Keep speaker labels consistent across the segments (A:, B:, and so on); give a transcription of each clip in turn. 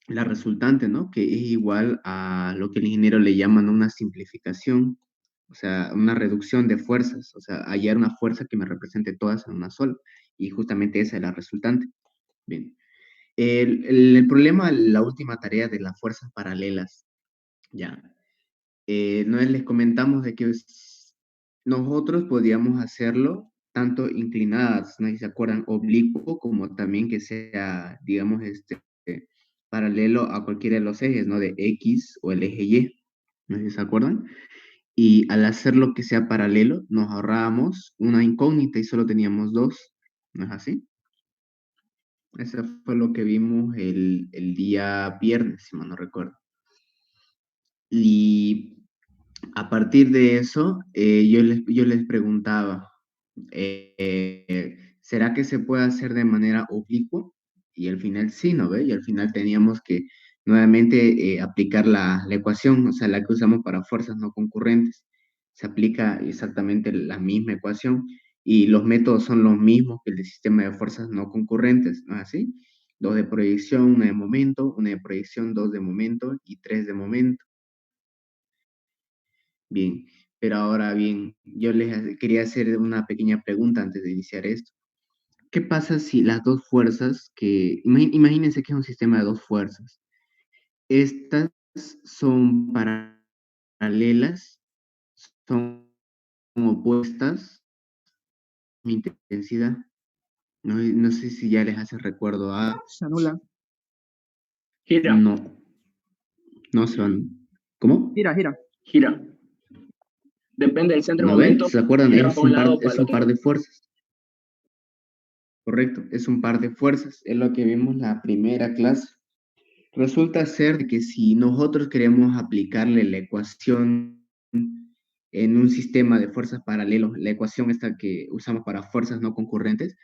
A: la resultante, ¿no? Que es igual a lo que el ingeniero le llaman una simplificación, o sea, una reducción de fuerzas, o sea, hallar una fuerza que me represente todas en una sola, y justamente esa es la resultante. Bien. El problema, la última tarea de las fuerzas paralelas, ya. No les comentamos de que nosotros podíamos hacerlo tanto inclinadas, no sé si se acuerdan, oblicuo, como también que sea, digamos, paralelo a cualquiera de los ejes, ¿no? De X o el eje Y, no sé si se acuerdan. Y al hacerlo que sea paralelo, nos ahorrábamos una incógnita y solo teníamos dos, ¿no es así? Eso fue lo que vimos el día viernes, si mal no recuerdo. Y a partir de eso, yo les preguntaba, ¿será que se puede hacer de manera oblicua? Y al final sí, ¿no ve? Y al final teníamos que nuevamente aplicar la ecuación, o sea, la que usamos para fuerzas no concurrentes. Se aplica exactamente la misma ecuación y los métodos son los mismos que el del sistema de fuerzas no concurrentes, ¿no es así? Dos de proyección, una de momento, una de proyección, dos de momento y tres de momento. Bien, pero ahora bien, yo les quería hacer una pequeña pregunta antes de iniciar esto. ¿Qué pasa si las dos fuerzas imagínense que es un sistema de dos fuerzas? Estas son paralelas, son opuestas, mi intensidad. No sé si ya les hace recuerdo a...
B: Se anula.
C: Gira,
A: No, no se van. ¿Cómo?
B: Gira, gira.
C: gira. Depende del centro de
A: ¿No ve?
C: momento,
A: ¿Se acuerdan?
C: gira para un lado o para
A: Es
C: el
A: un par
C: otro.
A: de fuerzas. Correcto, es un par de fuerzas. Es lo que vimos la primera clase. Resulta ser que si nosotros queremos aplicarle la ecuación en un sistema de fuerzas paralelos, la ecuación esta que usamos para fuerzas no concurrentes,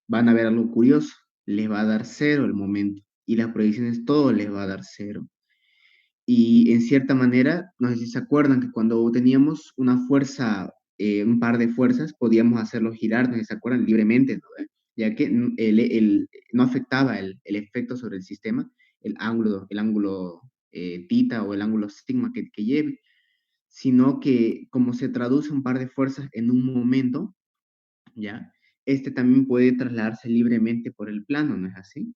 A: van a ver algo curioso. Les va a dar cero el momento y las proyecciones todo les va a dar cero. Y en cierta manera, no sé si se acuerdan que cuando teníamos una fuerza, un par de fuerzas, podíamos hacerlo girar, no sé si se acuerdan, libremente, ¿no? Ya que no afectaba el efecto sobre el sistema, el ángulo tita o el ángulo sigma que lleve, sino que como se traduce un par de fuerzas en un momento, ¿ya? Este también puede trasladarse libremente por el plano, ¿no es así?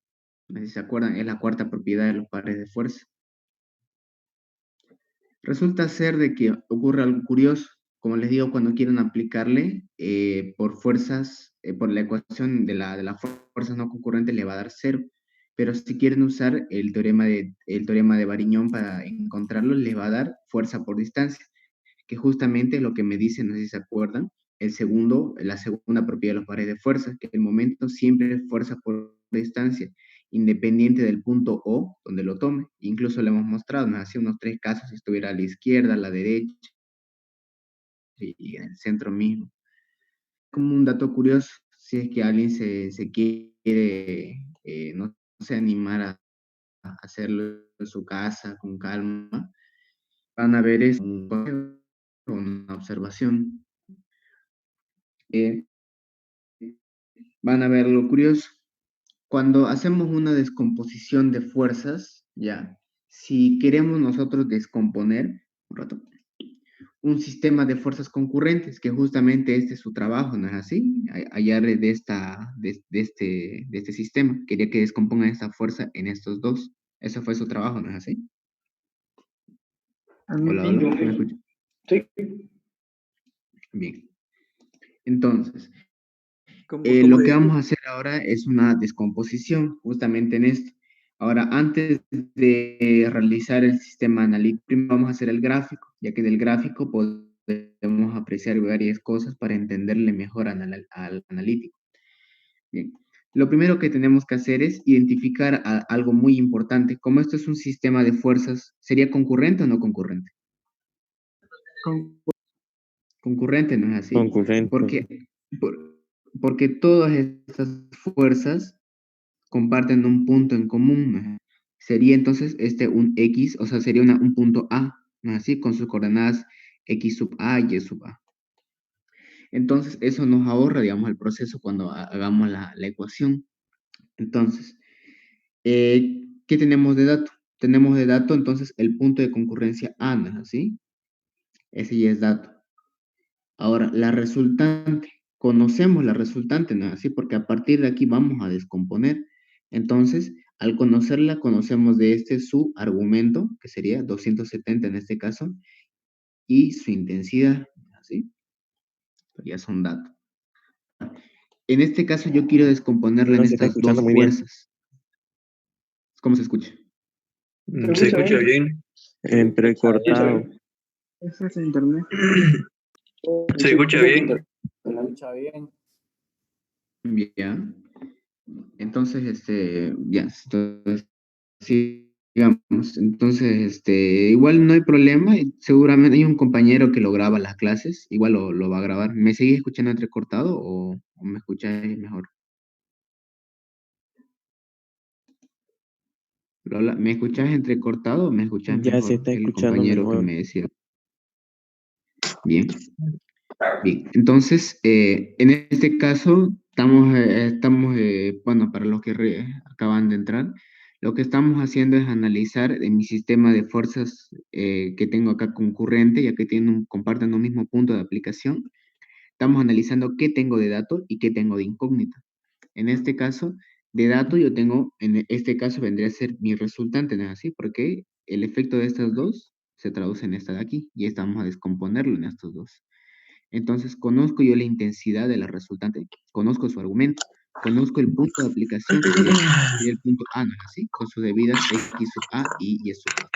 A: No sé si se acuerdan, es la cuarta propiedad de los pares de fuerza. Resulta ser de que ocurre algo curioso, como les digo, cuando quieren aplicarle por fuerzas, por la ecuación de las fuerzas no concurrentes le va a dar cero, pero si quieren usar el teorema de Variñón para encontrarlo, les va a dar fuerza por distancia, que justamente es lo que me dicen, no sé si se acuerdan, la segunda propiedad de los pares de fuerza, que el momento siempre es fuerza por distancia, independiente del punto O donde lo tome. Incluso le hemos mostrado, nos hacía unos tres casos si estuviera a la izquierda, a la derecha y en el centro mismo. Como un dato curioso, si es que alguien se quiere, no se animar a hacerlo en su casa con calma, van a ver es una observación. Eh, Van a ver lo curioso. Cuando hacemos una descomposición de fuerzas, ya, si queremos nosotros descomponer, un rato, un sistema de fuerzas concurrentes, que justamente este es su trabajo, ¿no es así? Hallar de este sistema. Quería que descompongan esta fuerza en estos dos. Ese fue su trabajo, ¿no es así? Hola,
B: Sí.
A: hola, ¿me escucha?
C: Sí.
A: Bien. Entonces,
B: ¿Cómo
A: lo que
B: decir?
A: vamos a hacer ahora es una descomposición justamente en esto. Ahora, antes de realizar el sistema analítico, primero vamos a hacer el gráfico, ya que del gráfico podemos apreciar varias cosas para entenderle mejor al analítico. Bien, lo primero que tenemos que hacer es identificar algo muy importante. Como esto es un sistema de fuerzas, ¿sería concurrente o no concurrente?
B: Con-
A: Concurrente, ¿no es así?
D: Concurrente.
A: Porque todas estas fuerzas comparten un punto en común, ¿no? Sería entonces un X, o sea, sería un punto A, ¿no? Así, con sus coordenadas X sub A y Y sub A. Entonces, eso nos ahorra, digamos, el proceso cuando hagamos la ecuación. Entonces, ¿qué tenemos de dato? tenemos de dato entonces el punto de concurrencia A, ¿no es así? Ese ya es dato. Ahora, la resultante. Conocemos la resultante, ¿no es así? Porque a partir de aquí vamos a descomponer. Entonces, al conocerla, conocemos de este su argumento, que sería 270 en este caso, y su intensidad, ¿así? Ya son datos. En este caso yo quiero descomponerla en
D: No se está
A: estas dos
D: escuchando muy bien.
A: fuerzas. ¿Cómo se escucha?
D: Se escucha bien, entrecortado.
B: Ese es internet.
D: Se escucha bien.
A: Bien. Entonces, ya, entonces, sí, digamos, entonces, igual no hay problema, y seguramente hay un compañero que lo graba las clases, igual lo va a grabar. ¿Me seguís escuchando entrecortado o me escucháis mejor? Lola, ¿me escuchás entrecortado o me escuchás
D: Ya se
A: mejor?
D: está
A: El
D: escuchando
A: compañero que
D: mejor.
A: me decía. Bien. Bien, entonces, en este caso, bueno, para los que acaban de entrar, lo que estamos haciendo es analizar en mi sistema de fuerzas que tengo acá concurrente, ya que comparten un mismo punto de aplicación. Estamos analizando qué tengo de dato y qué tengo de incógnita. En este caso, de dato yo tengo, en este caso vendría a ser mi resultante, ¿no es así? Porque el efecto de estas dos se traduce en esta de aquí, y esta vamos a descomponerlo en estos dos. Entonces, conozco yo la intensidad de la resultante, conozco su argumento, conozco el punto de aplicación, que sería el punto A, ¿no es así? Con sus debidas X sub A y Y sub A.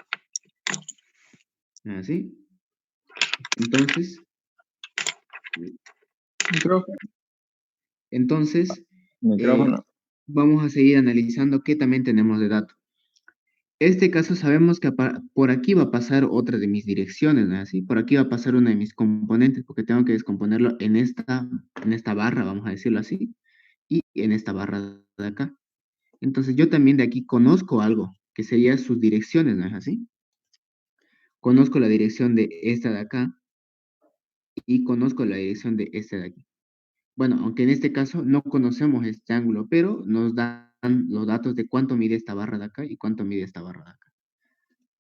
A: ¿No es así? Entonces,
B: Micrófono.
A: entonces
B: Micrófono.
A: vamos a seguir analizando qué también tenemos de dato. Este caso sabemos que por aquí va a pasar otra de mis direcciones, ¿no es así? Por aquí va a pasar una de mis componentes, porque tengo que descomponerlo en esta barra, vamos a decirlo así, y en esta barra de acá. Entonces yo también de aquí conozco algo, que sería sus direcciones, ¿no es así? Conozco la dirección de esta de acá y conozco la dirección de esta de aquí. Bueno, aunque en este caso no conocemos este ángulo, pero nos dan los datos de cuánto mide esta barra de acá y cuánto mide esta barra de acá.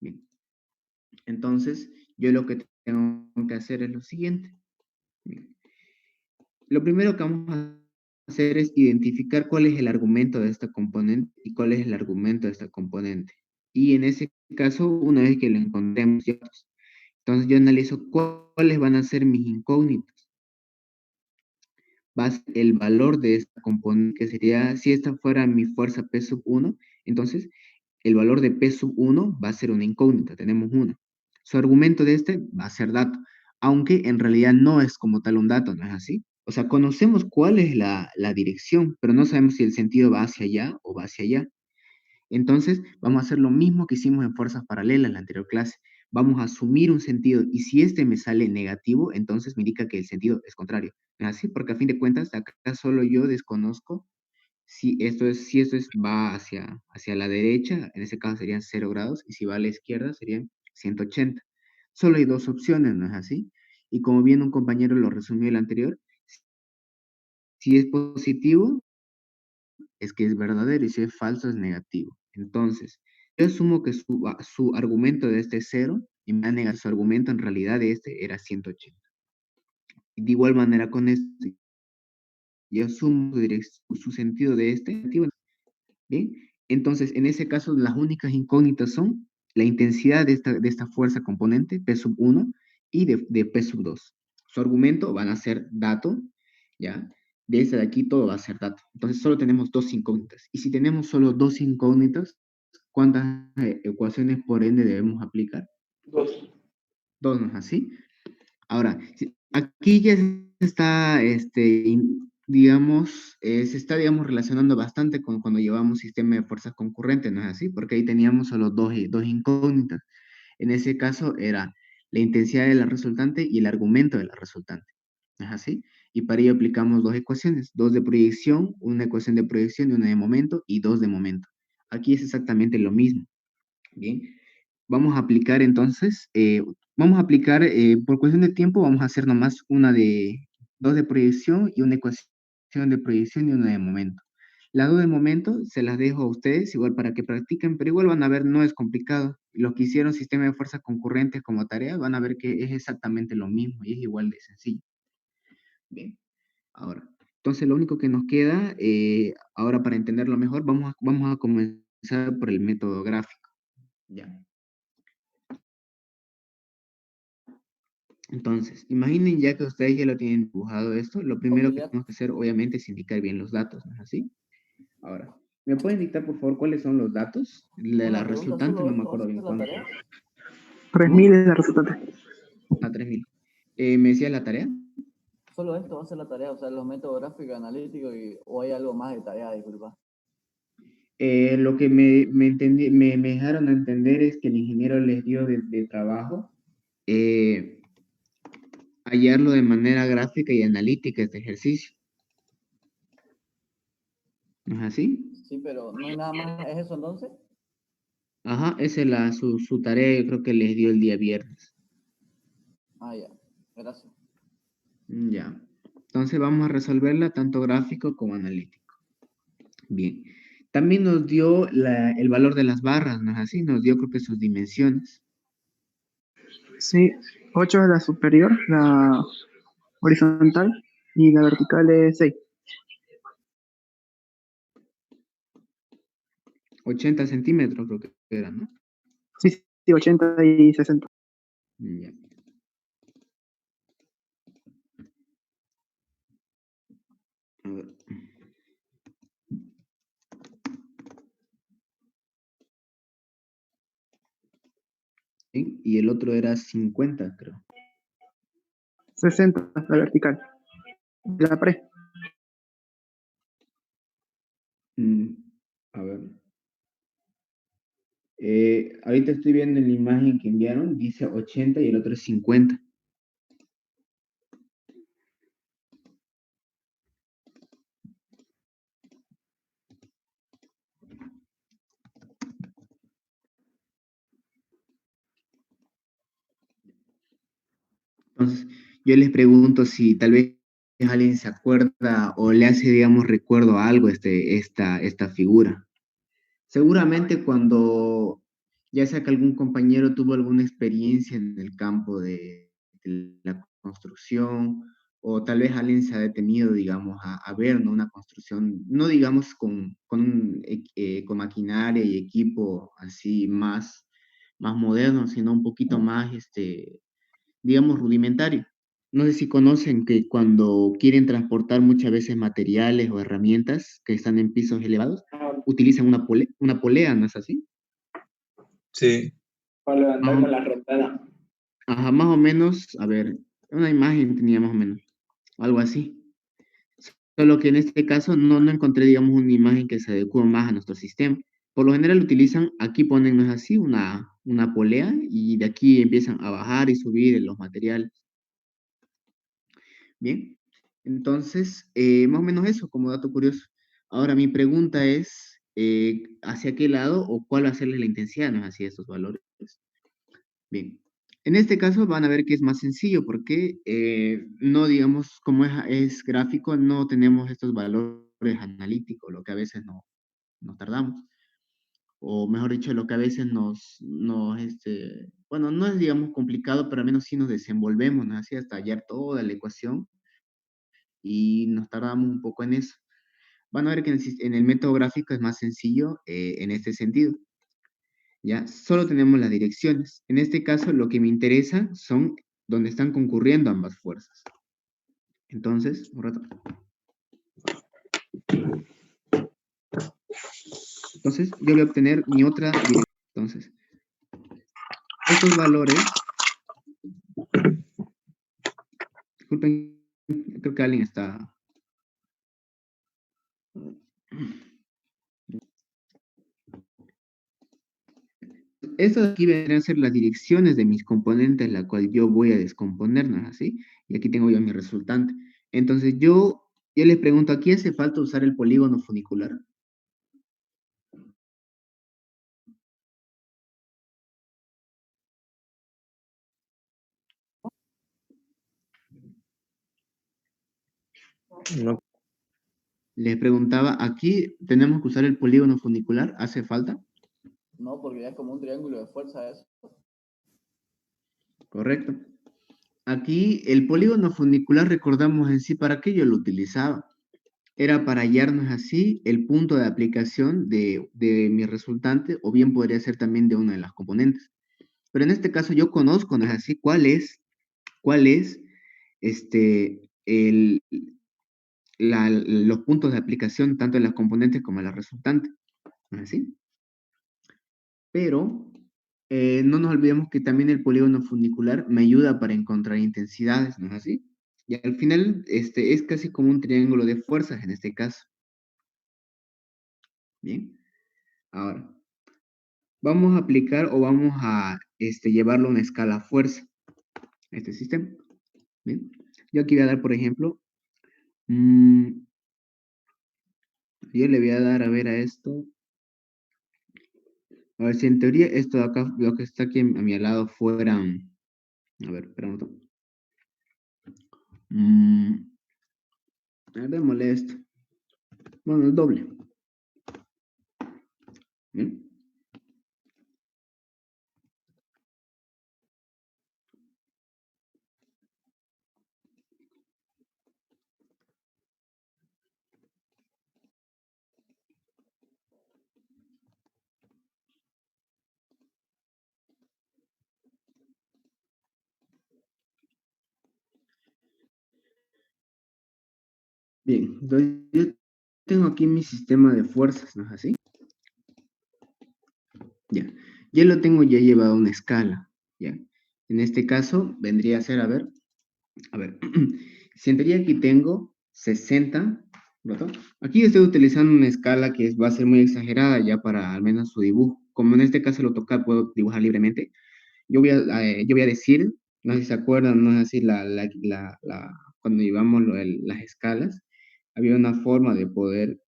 A: Bien. Entonces, yo lo que tengo que hacer es lo siguiente. Bien. Lo primero que vamos a hacer es identificar cuál es el argumento de esta componente y cuál es el argumento de esta componente. Y en ese caso, una vez que lo encontremos, entonces yo analizo cuáles van a ser mis incógnitas. Va a ser el valor de esta componente, que sería, si esta fuera mi fuerza P sub 1, entonces el valor de P sub 1 va a ser una incógnita, tenemos una. Su argumento de este va a ser dato, aunque en realidad no es como tal un dato, ¿no es así? O sea, conocemos cuál es la dirección, pero no sabemos si el sentido va hacia allá o va hacia allá. Entonces, vamos a hacer lo mismo que hicimos en fuerzas paralelas en la anterior clase. Vamos a asumir un sentido, y si este me sale negativo, entonces me indica que el sentido es contrario. ¿No es así? Porque a fin de cuentas, acá solo yo desconozco si esto va hacia la derecha, en ese caso serían 0 grados, y si va a la izquierda serían 180. Solo hay dos opciones, ¿no es así? Y como bien un compañero lo resumió el anterior, si es positivo, es que es verdadero, y si es falso, es negativo. Entonces, yo asumo que su argumento de este es 0, y me va a negar su argumento en realidad de este era 180. Y de igual manera con este, yo asumo su sentido de este negativo. ¿Bien? Entonces, en ese caso, las únicas incógnitas son la intensidad de esta fuerza componente, P sub 1, y de P sub 2. Su argumento van a ser dato, ¿ya? De este de aquí todo va a ser dato. Entonces, solo tenemos dos incógnitas. Y si tenemos solo dos incógnitas, ¿cuántas ecuaciones por ende debemos aplicar? Dos, ¿no es así? Ahora, aquí ya se está, digamos, se está, digamos, relacionando bastante con cuando llevamos sistema de fuerzas concurrentes, ¿no es así? Porque ahí teníamos solo dos incógnitas. En ese caso era la intensidad de la resultante y el argumento de la resultante, ¿no es así? Y para ello aplicamos dos ecuaciones, dos de proyección, una ecuación de proyección y una de momento, y dos de momento. Aquí es exactamente lo mismo, ¿bien? Vamos a aplicar entonces, por cuestión de tiempo, vamos a hacer nomás dos de proyección y una ecuación de proyección y una de momento. La duda de momento se las dejo a ustedes, igual para que practiquen, pero igual van a ver, no es complicado. Los que hicieron sistema de fuerzas concurrentes como tarea van a ver que es exactamente lo mismo y es igual de sencillo. Bien, ahora, entonces lo único que nos queda, ahora para entenderlo mejor, vamos a comenzar por el método gráfico. Ya. Entonces, imaginen ya que ustedes ya lo tienen dibujado esto, lo primero que tenemos que hacer obviamente es indicar bien los datos, ¿no es así? Ahora, ¿me pueden dictar por favor cuáles son los datos? La resultante, no me acuerdo bien cuánto.
B: 3000 es la resultante.
A: A 3000. ¿Me decía la tarea?
E: Solo esto va a ser la tarea, o sea, los métodos gráficos, analíticos o hay algo más de tarea, disculpa.
A: Lo que me dejaron a entender es que el ingeniero les dio de trabajo hallarlo de manera gráfica y analítica este ejercicio. ¿No es así?
E: Sí, pero no hay nada más, ¿es eso entonces?
A: Ajá, esa es su tarea, yo creo que les dio el día viernes.
E: Ah, ya, gracias.
A: Ya. Entonces vamos a resolverla tanto gráfico como analítico. Bien. También nos dio el valor de las barras, ¿no es así? Nos dio creo que sus dimensiones.
B: Sí, 8 es la superior, la horizontal, y la vertical es 6.
A: 80 centímetros creo que era, ¿no?
B: Sí, sí, 80 y 60.
A: Ya. A ver. Bien, y el otro era 50, creo.
B: 60 la vertical. La pared.
A: A ver. Ahorita estoy viendo en la imagen que enviaron, dice 80 y el otro es 50. Entonces, yo les pregunto si tal vez alguien se acuerda o le hace, digamos, recuerdo a algo esta figura. Seguramente cuando ya sea que algún compañero tuvo alguna experiencia en el campo de la construcción, o tal vez alguien se ha detenido, digamos, a ver, ¿no? Una construcción, no digamos con maquinaria y equipo así más moderno, sino un poquito más, digamos, rudimentario. No sé si conocen que cuando quieren transportar muchas veces materiales o herramientas que están en pisos elevados, utilizan una polea, ¿no es así?
D: Sí.
C: Para levantar
A: Más
C: con
A: o,
C: la rotada.
A: ajá, más o menos, a ver, una imagen tenía más o menos, algo así. Solo que en este caso no encontré, digamos, una imagen que se adecue más a nuestro sistema. Por lo general utilizan, aquí ponen, ¿no es así? Una polea y de aquí empiezan a bajar y subir los materiales. Bien, entonces, más o menos eso, como dato curioso. Ahora, mi pregunta es, ¿hacia qué lado o cuál va a ser la intensidad, no es así, estos valores? Bien, en este caso van a ver que es más sencillo porque no, digamos, como es gráfico, no tenemos estos valores analíticos, lo que a veces nos tardamos. O mejor dicho, lo que a veces bueno, no es, digamos, complicado, pero al menos sí nos desenvolvemos, ¿no? Así hasta hallar toda la ecuación y nos tardamos un poco en eso. Van a ver que en el método gráfico es más sencillo en este sentido. ¿Ya? Solo tenemos las direcciones. En este caso, lo que me interesa son donde están concurriendo ambas fuerzas. Entonces, un rato. Entonces, yo voy a obtener mi otra dirección. Entonces, estos valores, disculpen, creo que alguien está... Estas de aquí vendrían a ser las direcciones de mis componentes, la cual yo voy a descomponer, ¿no es así? Y aquí tengo yo mi resultante. Entonces, yo les pregunto, ¿aquí hace falta usar el polígono funicular?
D: No,
A: Les preguntaba, ¿aquí tenemos que usar el polígono funicular? ¿Hace falta?
E: No, porque ya es como un triángulo de fuerza eso.
A: Correcto. Aquí el polígono funicular, recordamos en sí para qué yo lo utilizaba. Era para hallarnos así el punto de aplicación de mi resultante, o bien podría ser también de una de las componentes. Pero en este caso yo conozco, ¿no es así? ¿Cuál es el, los puntos de aplicación tanto en las componentes como en la resultante? ¿No es así? Pero no nos olvidemos que también el polígono funicular me ayuda para encontrar intensidades, ¿no es así? Y al final es casi como un triángulo de fuerzas en este caso. Bien, ahora vamos a aplicar o vamos a llevarlo a una escala fuerza, este sistema. Bien, yo aquí voy a dar, por ejemplo, mm, yo le voy a dar a ver a esto. A ver si en teoría esto de acá, lo que está aquí a mi lado fuera. A ver, espera un momento. A ver, démosle esto. Bueno, el doble. Bien. Bien, entonces yo tengo aquí mi sistema de fuerzas, ¿no es así? Ya, ya lo tengo ya llevado a una escala, ¿ya? En este caso vendría a ser, a ver, si en teoría aquí tengo 60, ¿verdad? Aquí estoy utilizando una escala que va a ser muy exagerada ya para al menos su dibujo. Como en este caso lo toca, puedo dibujar libremente. Yo voy a decir, no sé si se acuerdan, no es así, cuando llevamos las escalas, había una forma de poder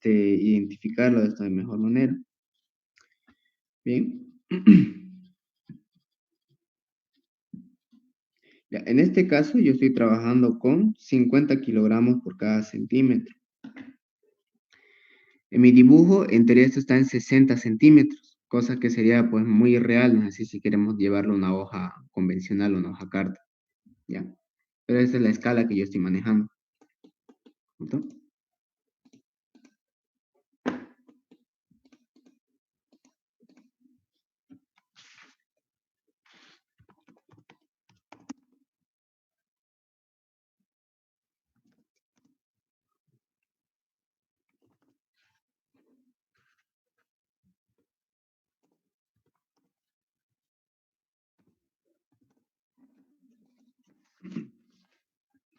A: identificarlo de esta mejor manera. Bien. Ya, en este caso yo estoy trabajando con 50 kilogramos por cada centímetro. En mi dibujo, en teoría esto está en 60 centímetros, cosa que sería pues muy irreal, ¿no? Así si queremos llevarlo a una hoja convencional, una hoja carta, ¿ya? Pero esa es la escala que yo estoy manejando, ¿no?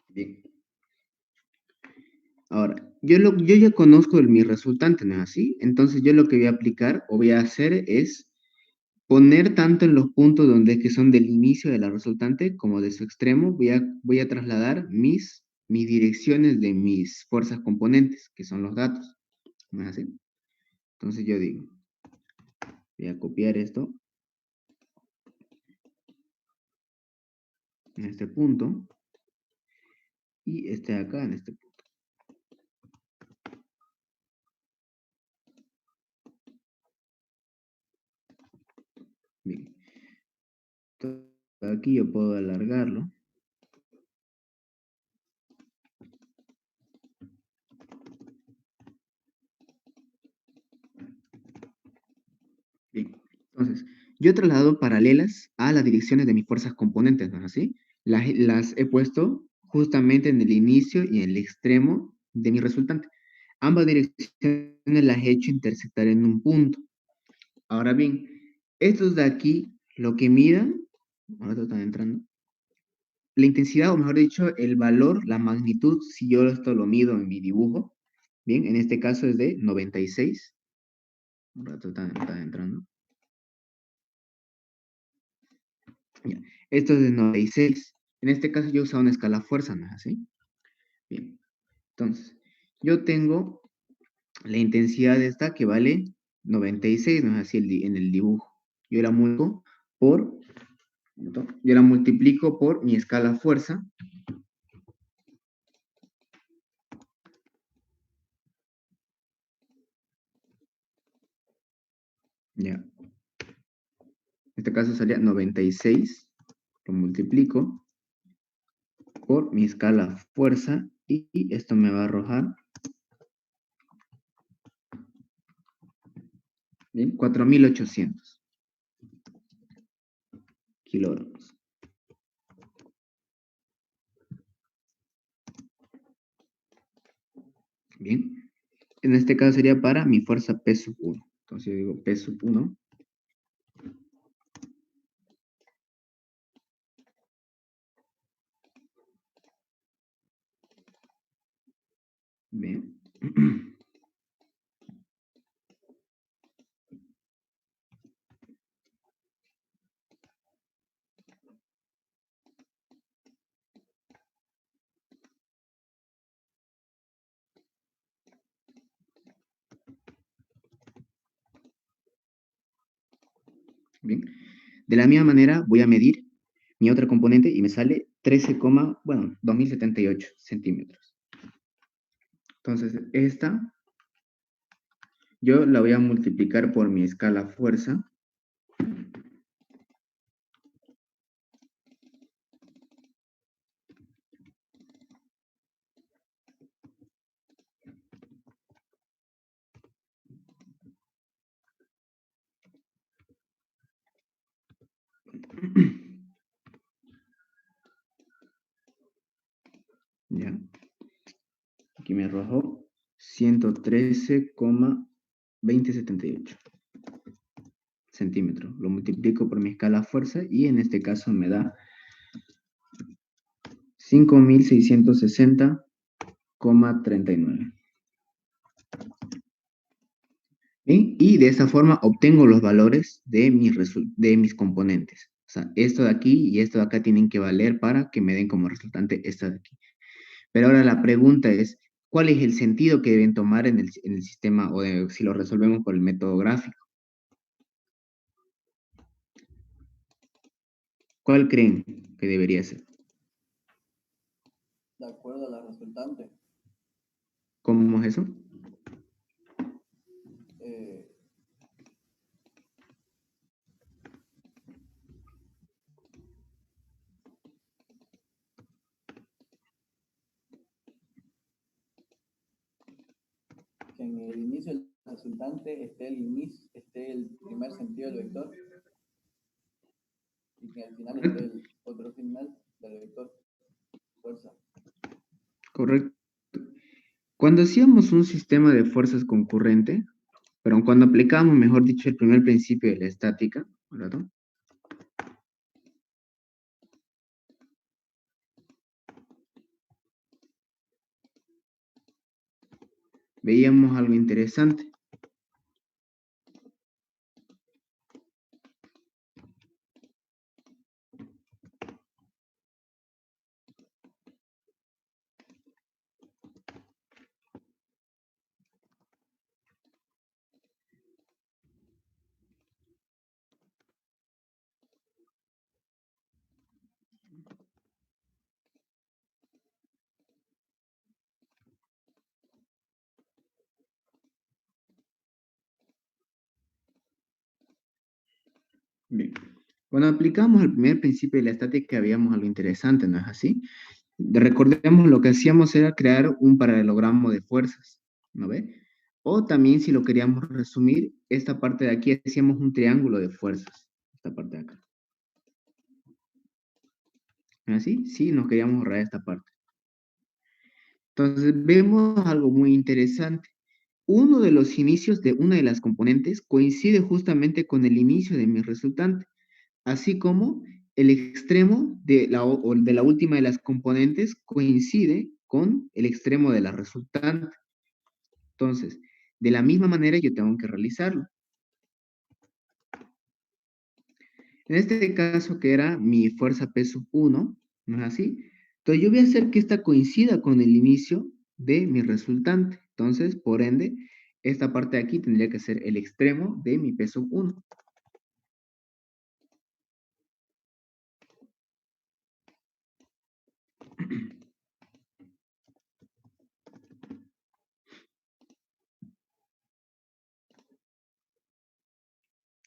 A: Bien. Ahora, yo ya conozco mi resultante, ¿no es así? Entonces yo lo que voy a aplicar o voy a hacer es poner tanto en los puntos donde que son del inicio de la resultante como de su extremo, voy a trasladar mis direcciones de mis fuerzas componentes, que son los datos, ¿no es así? Entonces yo digo, voy a copiar esto en este punto y este acá en este punto. Bien. Entonces, aquí yo puedo alargarlo. Bien, entonces, yo he trasladado paralelas a las direcciones de mis fuerzas componentes, ¿no es así? Las he puesto justamente en el inicio y en el extremo de mi resultante. Ambas direcciones las he hecho intersectar en un punto. Ahora bien, estos de aquí, lo que midan, ahora están entrando, la intensidad, o mejor dicho, el valor, la magnitud, si yo esto lo mido en mi dibujo, bien, en este caso es de 96. Un rato están entrando. Ya. Esto es de 96. En este caso yo he usado una escala fuerza, ¿no es así? Bien. Entonces, yo tengo la intensidad de esta que vale 96, ¿no es así en el dibujo? Yo la multiplico por, yo la multiplico por mi escala fuerza. Ya. En este caso sería 96, lo multiplico por mi escala fuerza y esto me va a arrojar, bien, 4.800 kilogramos. Bien, en este caso sería para mi fuerza P sub 1. Entonces yo digo P sub 1. Bien. Bien. De la misma manera voy a medir mi otra componente y me sale 2078 centímetros. Entonces, esta yo la voy a multiplicar por mi escala fuerza. Ya. Aquí me arrojó 113,2078 centímetros. Lo multiplico por mi escala fuerza y en este caso me da 5.660,39. Y de esta forma obtengo los valores de mis componentes. O sea, esto de aquí y esto de acá tienen que valer para que me den como resultante esta de aquí. Pero ahora la pregunta es, ¿cuál es el sentido que deben tomar en el sistema o si lo resolvemos por el método gráfico? ¿Cuál creen que debería ser?
E: De acuerdo a la resultante.
A: ¿Cómo es eso?
E: Eh, que en el inicio del resultante esté el primer sentido del vector y que al final esté
A: Correcto.
E: el otro final del vector fuerza.
A: Correcto. Cuando hacíamos un sistema de fuerzas concurrente, pero cuando aplicábamos, mejor dicho, el primer principio de la estática, ¿verdad? Veíamos algo interesante. Bien. Cuando aplicamos el primer principio de la estática, veíamos algo interesante, ¿no es así? Recordemos lo que hacíamos era crear un paralelogramo de fuerzas, ¿no ve? O también, si lo queríamos resumir, esta parte de aquí hacíamos un triángulo de fuerzas, esta parte de acá. ¿No es así? Sí, nos queríamos ahorrar esta parte. Entonces, vemos algo muy interesante. Uno de los inicios de una de las componentes coincide justamente con el inicio de mi resultante, así como el extremo de la última de las componentes coincide con el extremo de la resultante. Entonces, de la misma manera yo tengo que realizarlo. En este caso, que era mi fuerza P sub 1, ¿no es así? Entonces, yo voy a hacer que esta coincida con el inicio de mi resultante. Entonces, por ende, esta parte de aquí tendría que ser el extremo de mi P sub 1.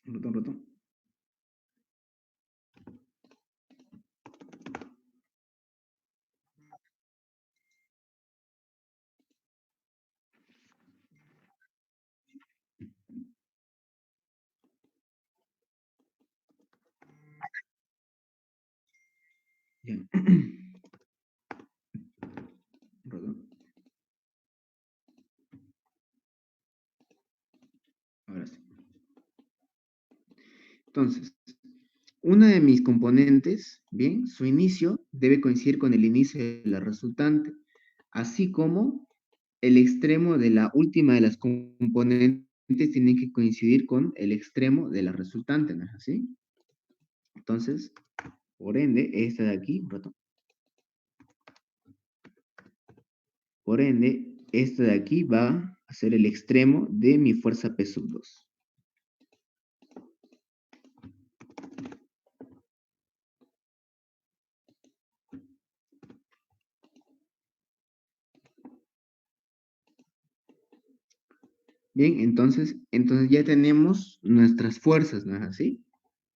A: Roto. Bien. Roto. Ahora sí. Entonces, una de mis componentes, bien, su inicio debe coincidir con el inicio de la resultante, así como el extremo de la última de las componentes tiene que coincidir con el extremo de la resultante, ¿no es así? Entonces, por ende, esta de aquí, roto. Por ende, esta de aquí va a ser el extremo de mi fuerza P sub 2. Bien, entonces ya tenemos nuestras fuerzas, ¿no es así?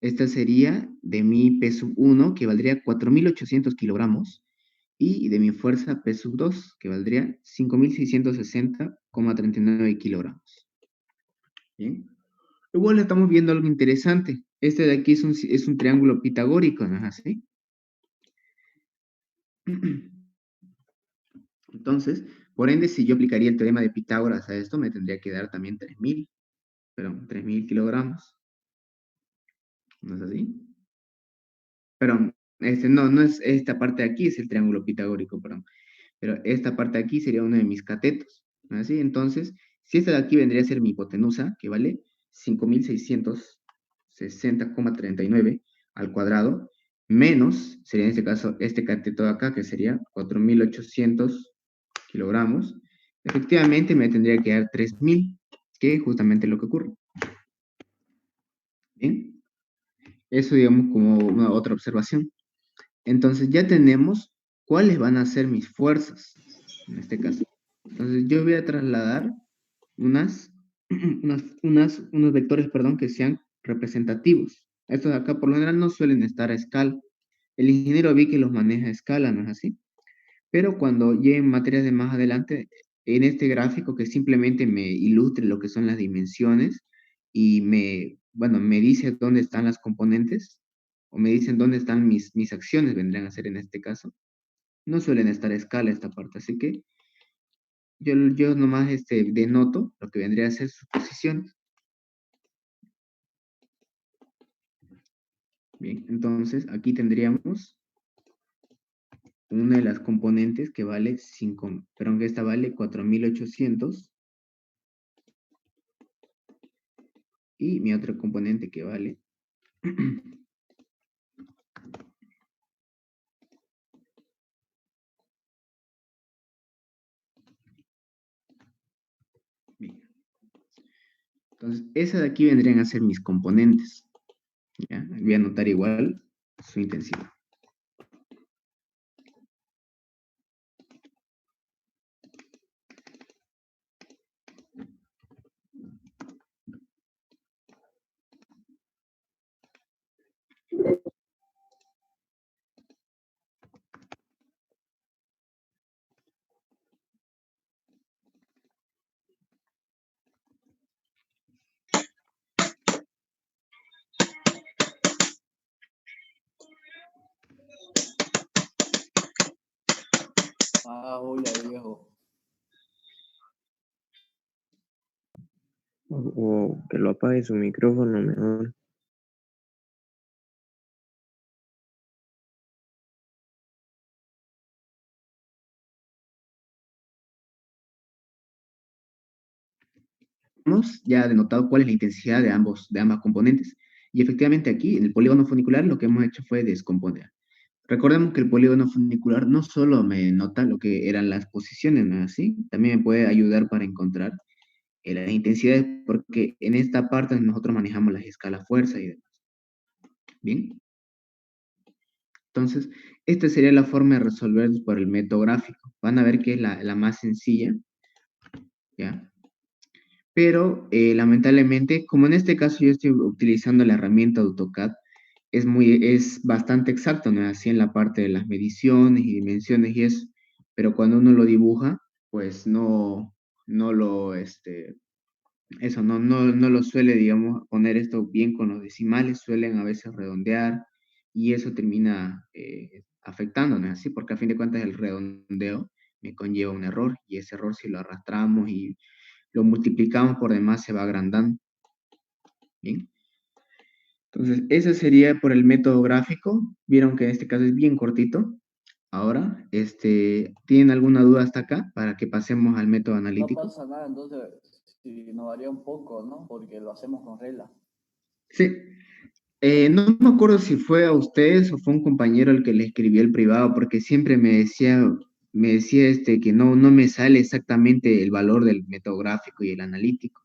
A: Esta sería de mi P sub 1, que valdría 4.800 kilogramos, y de mi fuerza P sub 2, que valdría 5.660,39 kilogramos. Bien. Igual estamos viendo algo interesante. Este de aquí es un triángulo pitagórico, ¿no es así? Entonces, por ende, si yo aplicaría el teorema de Pitágoras a esto, me tendría que dar también 3.000 kilogramos. ¿No es así? Perdón, no es esta parte de aquí, es el triángulo pitagórico, perdón. Pero esta parte de aquí sería uno de mis catetos. ¿No es así? Entonces, si esta de aquí vendría a ser mi hipotenusa, que vale 5.660,39 al cuadrado, menos, sería en este caso este cateto de acá, que sería 4.800 kilogramos, efectivamente me tendría que dar 3.000, que es justamente lo que ocurre. Bien, eso digamos como una otra observación. Entonces ya tenemos cuáles van a ser mis fuerzas, en este caso. Entonces yo voy a trasladar unos vectores, perdón, que sean representativos. Estos de acá por lo general no suelen estar a escala. El ingeniero vi que los maneja a escala, ¿no es así? Pero cuando lleguen materias de más adelante, en este gráfico que simplemente me ilustre lo que son las dimensiones y me dice dónde están las componentes, o me dicen dónde están mis acciones, vendrían a ser en este caso, no suelen estar a escala esta parte, así que yo nomás denoto lo que vendría a ser su posición. Bien, entonces aquí tendríamos una de las componentes que vale 5, perdón, que esta vale 4.800 y mi otra componente que vale bien. Entonces, esas de aquí vendrían a ser mis componentes. ¿Ya? Voy a anotar igual su intensidad.
E: Ah, uy, ahí viejo.
F: O que lo apague su micrófono mejor.
A: Hemos ya denotado cuál es la intensidad de ambas componentes. Y efectivamente aquí, en el polígono funicular, lo que hemos hecho fue descomponer. Recordemos que el polígono funicular no solo me nota lo que eran las posiciones, ¿no es así? También me puede ayudar para encontrar las intensidades, porque en esta parte nosotros manejamos las escalas fuerza y demás. Bien. Entonces, esta sería la forma de resolver por el método gráfico. Van a ver que es la más sencilla, ¿ya? pero lamentablemente, como en este caso yo estoy utilizando la herramienta AutoCAD, es bastante exacto, ¿no? Así en la parte de las mediciones y dimensiones y eso, pero cuando uno lo dibuja, pues no lo, eso, no lo suele, digamos, poner esto bien con los decimales, suelen a veces redondear y eso termina afectándonos, ¿así? Porque a fin de cuentas el redondeo me conlleva un error y ese error si lo arrastramos y lo multiplicamos por demás se va agrandando, ¿bien? Entonces, ese sería por el método gráfico. Vieron que en este caso es bien cortito. Ahora, ¿tienen alguna duda hasta acá para que pasemos al método
E: No
A: analítico?
E: pasa nada, entonces, si nos varía un poco, ¿no? Porque lo hacemos con regla.
A: Sí. No me acuerdo si fue a ustedes o fue un compañero el que le escribió el privado, porque siempre me decía que no me sale exactamente el valor del método gráfico y el analítico.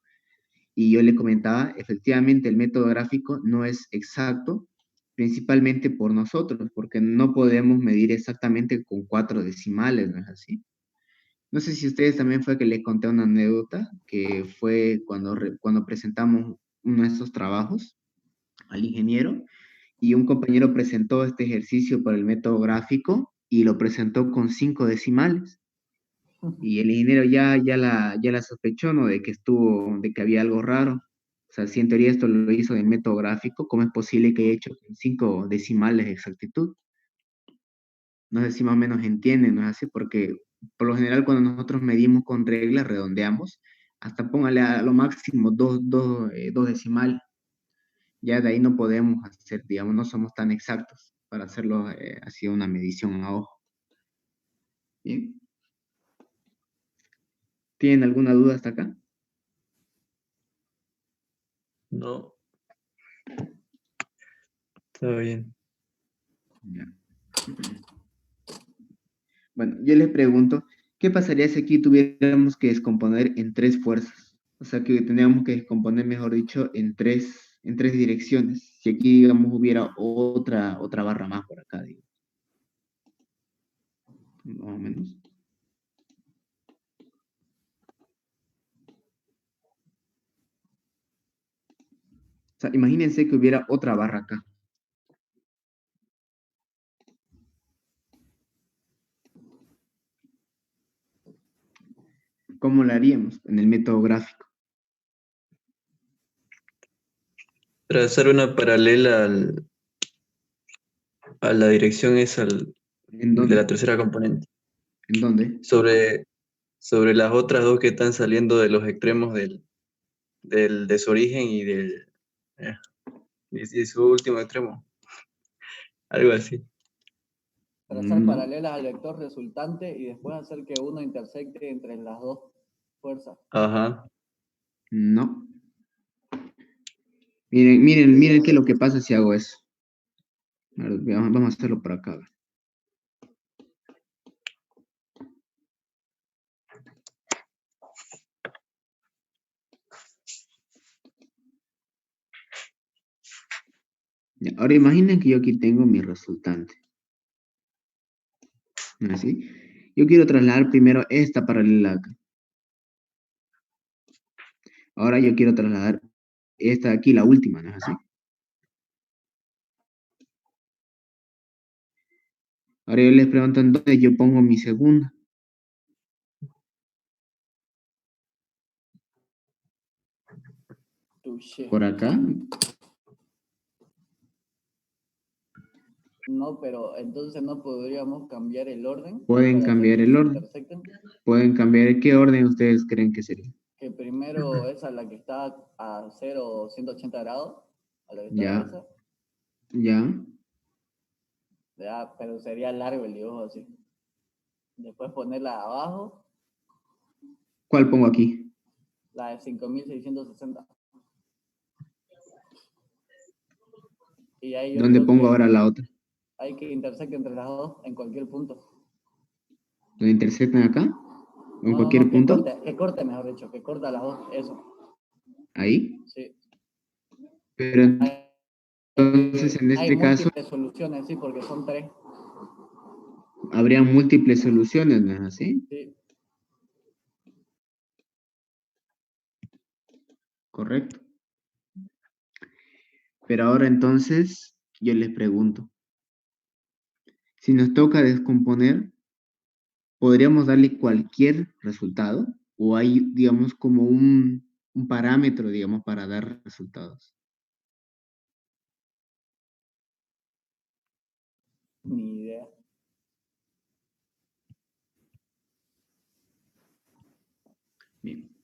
A: Y yo le comentaba, efectivamente, el método gráfico no es exacto, principalmente por nosotros, porque no podemos medir exactamente con 4 decimales, ¿no es así? No sé si ustedes también fue que les conté una anécdota, que fue cuando presentamos uno de estos trabajos al ingeniero, y un compañero presentó este ejercicio por el método gráfico y lo presentó con 5 decimales. Y el ingeniero ya la sospechó, ¿no? De que había algo raro. O sea, si en teoría esto lo hizo en método gráfico, ¿cómo es posible que haya hecho con 5 decimales de exactitud? No sé si más o menos entienden, ¿no es así? Porque por lo general cuando nosotros medimos con reglas, redondeamos, hasta póngale a lo máximo dos decimales. Ya de ahí no podemos hacer, digamos, no somos tan exactos para hacerlo así una medición a ojo. ¿Bien? ¿Tienen alguna duda hasta acá?
D: No, está bien.
A: Ya. Bueno, yo les pregunto, ¿qué pasaría si aquí tuviéramos que descomponer en 3 fuerzas? O sea, que tendríamos que descomponer, mejor dicho, en tres direcciones. Si aquí, digamos, hubiera otra barra más por acá, digo, más o menos. O sea, imagínense que hubiera otra barra acá. ¿Cómo lo haríamos en el método gráfico?
D: Trazar una paralela a la dirección esa
A: ¿En
D: de la
A: dónde?
D: tercera componente.
A: ¿En dónde?
D: Sobre las otras dos que están saliendo de los extremos de su origen eh, y su último extremo. Algo así.
E: Trazar
A: No,
E: paralelas al vector resultante y después hacer que uno intersecte entre las dos fuerzas.
D: Ajá.
A: no. Miren qué es lo que pasa si hago eso. A ver, vamos a hacerlo por acá. Ya, ahora imaginen que yo aquí tengo mi resultante. ¿No es así? Yo quiero trasladar primero esta paralela acá. Ahora yo quiero trasladar esta de aquí, la última, ¿no es así? Ahora yo les pregunto en dónde yo pongo mi segunda.
E: Touché.
A: Por acá.
E: No, pero entonces no podríamos cambiar el orden
A: Pueden
E: para hacer
A: cambiar
E: que
A: el
E: se
A: orden.
E: intersecten.
A: Pueden cambiar. ¿Qué orden ustedes creen que sería?
E: Que primero esa, la que está a 0, 180 grados, a la que está
A: Ya,
E: esa,
A: ya.
E: ya, pero sería largo el dibujo así. Después ponerla abajo,
A: ¿Cuál pongo aquí?
E: la de 5660. Y ahí yo
A: ¿Dónde
E: creo
A: pongo
E: que
A: ahora la otra?
E: hay que intersectar entre las dos en cualquier punto.
A: ¿Lo intersectan acá? ¿O en
E: No,
A: cualquier punto?
E: que corte, mejor dicho, que corta las dos, eso.
A: Ahí.
E: Sí.
A: Pero entonces en
E: Hay
A: este caso
E: múltiples soluciones, sí, porque son tres.
A: habría múltiples soluciones, ¿no es así?
E: Sí.
A: ¿correcto? Pero ahora entonces, yo les pregunto, si nos toca descomponer, ¿podríamos darle cualquier resultado? ¿O hay, digamos, como un parámetro, digamos, para dar resultados?
E: Ni idea.
A: Bien,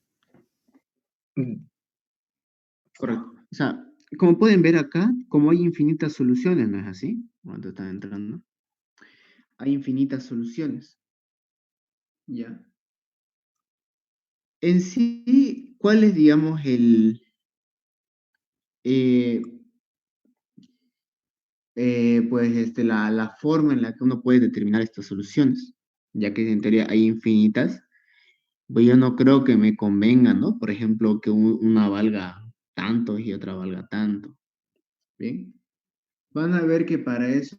D: Mm,
A: correcto. O sea, como pueden ver acá, como hay infinitas soluciones, ¿no es así? Cuando están entrando, hay infinitas soluciones, ¿ya? En sí, ¿cuál es, digamos, eh, la forma en la que uno puede determinar estas soluciones? Ya que en teoría hay infinitas, pues yo no creo que me convenga, ¿no? Por ejemplo, que una valga tanto y otra valga tanto. Bien, van a ver que para eso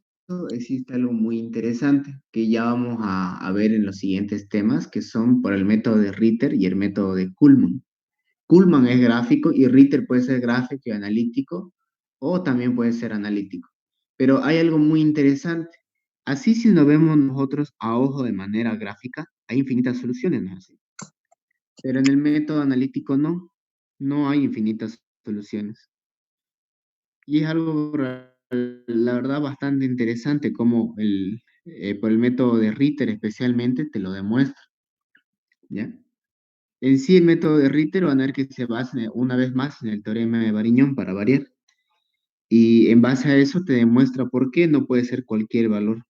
A: existe algo muy interesante que ya vamos a ver en los siguientes temas, que son por el método de Ritter y el método de Kuhlmann. Kuhlmann es gráfico y Ritter puede ser gráfico y analítico, o también puede ser analítico. Pero hay algo muy interesante. Así, si lo vemos nosotros a ojo de manera gráfica, hay infinitas soluciones, ¿no es así? Pero en el método analítico no hay infinitas soluciones. Y es algo, la verdad, bastante interesante como por el método de Ritter especialmente te lo demuestra, ¿ya? En sí, el método de Ritter van a ver que se basa una vez más en el teorema de Variñón para variar. Y en base a eso te demuestra por qué no puede ser cualquier valor,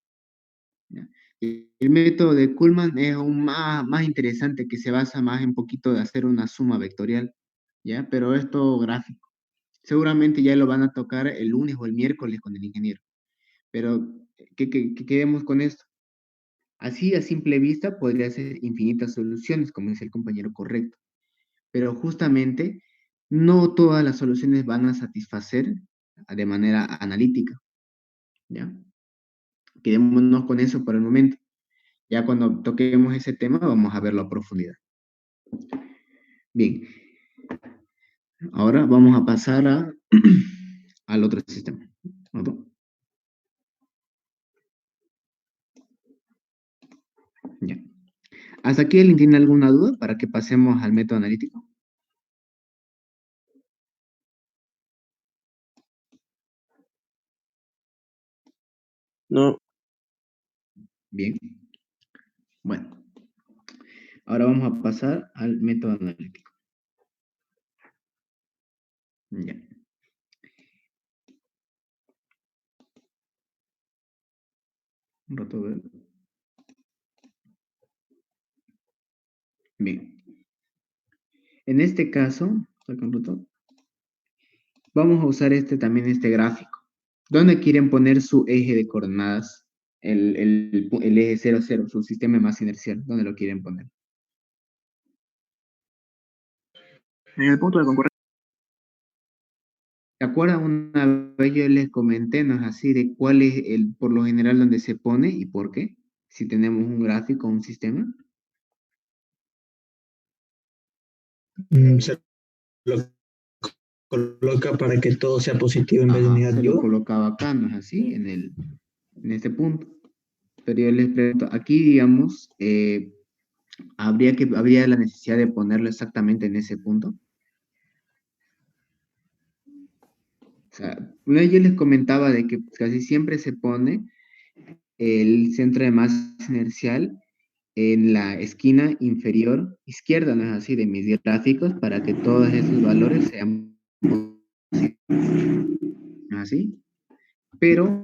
A: ¿ya? Y el método de Kuhlmann es aún más interesante, que se basa más en poquito de hacer una suma vectorial, ¿ya? Pero es todo gráfico. Seguramente ya lo van a tocar el lunes o el miércoles con el ingeniero. Pero, ¿qué queremos con esto? Así, a simple vista, podría ser infinitas soluciones, como dice el compañero correcto. Pero justamente, no todas las soluciones van a satisfacer de manera analítica, ¿ya? Quedémonos con eso por el momento. Ya cuando toquemos ese tema, vamos a verlo a profundidad. Bien, ahora vamos a pasar al otro sistema. ¿No? Ya. ¿Hasta aquí alguien tiene alguna duda para que pasemos al método analítico?
F: No,
A: Bien. Bueno, ahora vamos a pasar al método analítico. Ya. Un rato veo. Bien. En este caso, saca un rato, vamos a usar también este gráfico. ¿Dónde quieren poner su eje de coordenadas? El eje 0, 0, su sistema más inercial. ¿Dónde lo quieren poner?
B: En el punto de concurrencia.
A: ¿Se acuerdan? Una vez yo les comenté, ¿no es así? De cuál es por lo general, donde se pone y por qué. Si tenemos un gráfico o un sistema.
G: Se lo coloca para que todo sea positivo en vez de
A: Ajá, se lo
G: negativo.
A: colocaba acá, ¿no es así? En este punto. Pero yo les pregunto, aquí, digamos, habría la necesidad de ponerlo exactamente en ese punto. O sea, una vez yo les comentaba de que casi siempre se pone el centro de masa inercial en la esquina inferior izquierda, ¿no es así? De mis gráficos, para que todos esos valores sean así. Pero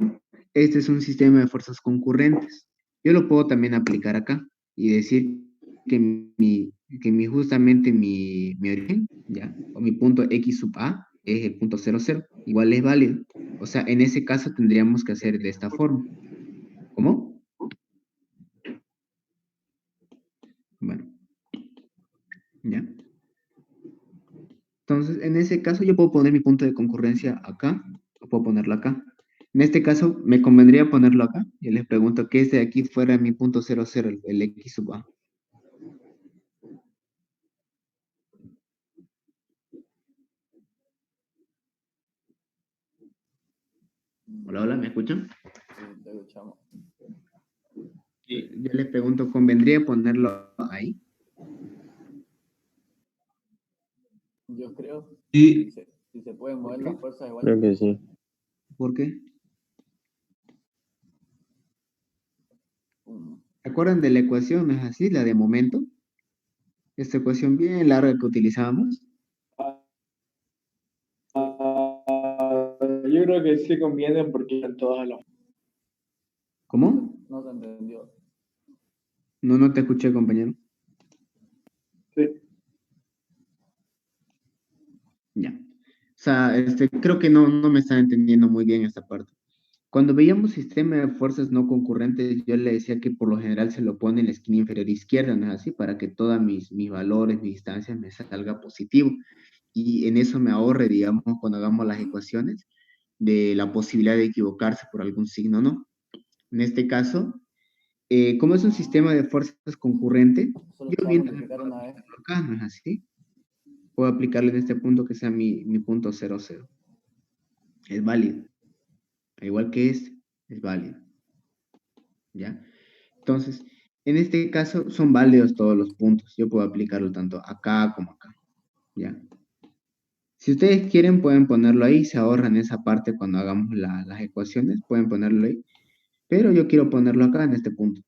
A: este es un sistema de fuerzas concurrentes. Yo lo puedo también aplicar acá y decir que justamente mi origen, ¿ya? O mi punto X sub A es el punto 0, 0. Igual es válido. O sea, en ese caso tendríamos que hacer de esta forma. ¿Cómo? Bueno, ¿ya? Entonces, en ese caso yo puedo poner mi punto de concurrencia acá, o puedo ponerlo acá. En este caso, me convendría ponerlo acá. Y les pregunto que este de aquí fuera mi punto 0, 0, el X sub A. Hola, hola, ¿me escuchan?
E: Sí, te escuchamos.
A: Yo les pregunto, ¿convendría ponerlo ahí?
E: Yo creo,
G: Sí,
E: si se pueden mover
A: ¿Por
E: las
A: qué?
E: fuerzas igual.
F: Creo que sí.
A: ¿Por qué?
E: Mm,
A: ¿Se acuerdan de la ecuación? ¿No es así? La de momento. Esta ecuación bien larga que utilizábamos.
H: Yo creo que sí conviene porque están todas las...
A: ¿Cómo?
E: No se entendió.
A: No te escuché, compañero.
H: Sí.
A: Ya. O sea, creo que no me están entendiendo muy bien esta parte. Cuando veíamos sistema de fuerzas no concurrentes, yo le decía que por lo general se lo pone en la esquina inferior izquierda, ¿no es así? Para que todos mis valores, mis distancias me salga positivo. Y en eso me ahorre, digamos, cuando hagamos las ecuaciones, de la posibilidad de equivocarse por algún signo, ¿no? En este caso, como es un sistema de fuerzas concurrente,
E: Solo
A: yo
E: se va a
A: bien también
E: multiplicar
A: puedo
E: una vez.
A: aplicarlo acá, ¿no es así? Puedo aplicarlo en este punto que sea mi punto 00. Es válido. Al igual que este, es válido. ¿Ya? Entonces, en este caso son válidos todos los puntos. Yo puedo aplicarlo tanto acá como acá. ¿Ya? Si ustedes quieren, pueden ponerlo ahí, se ahorran esa parte cuando hagamos las ecuaciones, pueden ponerlo ahí. Pero yo quiero ponerlo acá en este punto.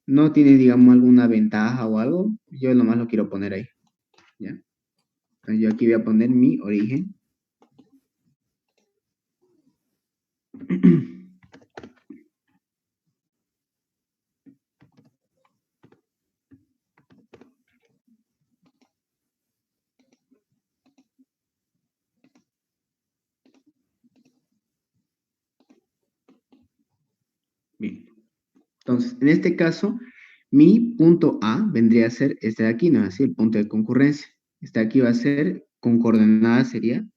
A: No tiene, digamos, alguna ventaja o algo, yo nomás lo quiero poner ahí. ¿Ya? Entonces yo aquí voy a poner mi origen. Bien. Entonces, en este caso, mi punto A vendría a ser este de aquí, ¿no es así? El punto de concurrencia. Este de aquí va a ser, con coordenadas sería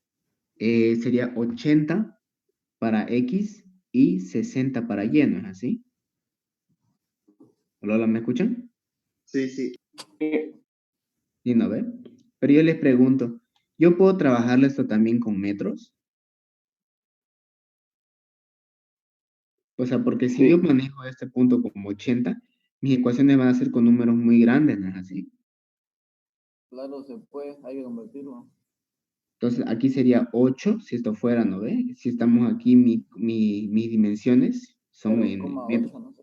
A: 80 para X y 60 para Y, ¿no es así? Hola, ¿me escuchan?
F: Sí, sí.
A: Sí, ¿no ve? Pero yo les pregunto, ¿yo puedo trabajarle esto también con metros? O sea, porque si yo
H: Sí.
A: manejo este punto como 80, mis ecuaciones van a ser con números muy grandes, ¿no es así?
E: Claro, se puede, hay que convertirlo.
A: Entonces, aquí sería 8, si esto fuera, ¿no ve? Si estamos aquí, mis dimensiones son en metros.
E: 0,8, no sé.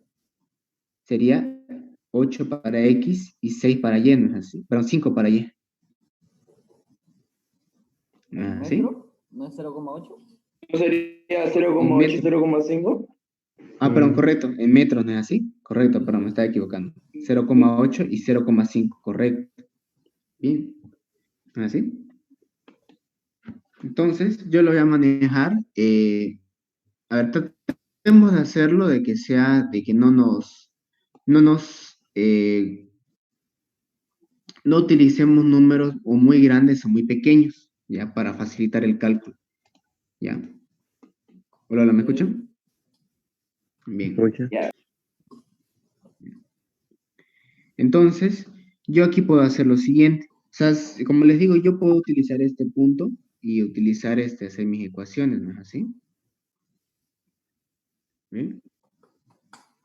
A: Sería 8 para X y 6 para Y, ¿no es así? Perdón, 5 para Y. ¿No
E: ¿En
A: es así?
E: metro? ¿No es 0,8?
H: ¿No sería
A: En
H: 0,8 y
A: metros.
H: 0,5?
A: Ah, perdón, correcto. En metros, ¿no es así? Correcto,
E: Sí,
A: perdón, me
E: sí.
A: estaba equivocando. 0,8 y 0,5, correcto. Bien. ¿No es así? Entonces, yo lo voy a manejar. A ver, tratemos de hacerlo de que sea, de que no utilicemos números o muy grandes o muy pequeños, ¿ya? Para facilitar el cálculo, ¿ya? Hola, ¿me
E: Ok.
A: escuchan? Bien.
F: Escucha.
H: Ya.
A: Entonces, yo aquí puedo hacer lo siguiente. O sea, como les digo, yo puedo utilizar este punto y utilizar hacer mis ecuaciones, ¿no es así? ¿Bien?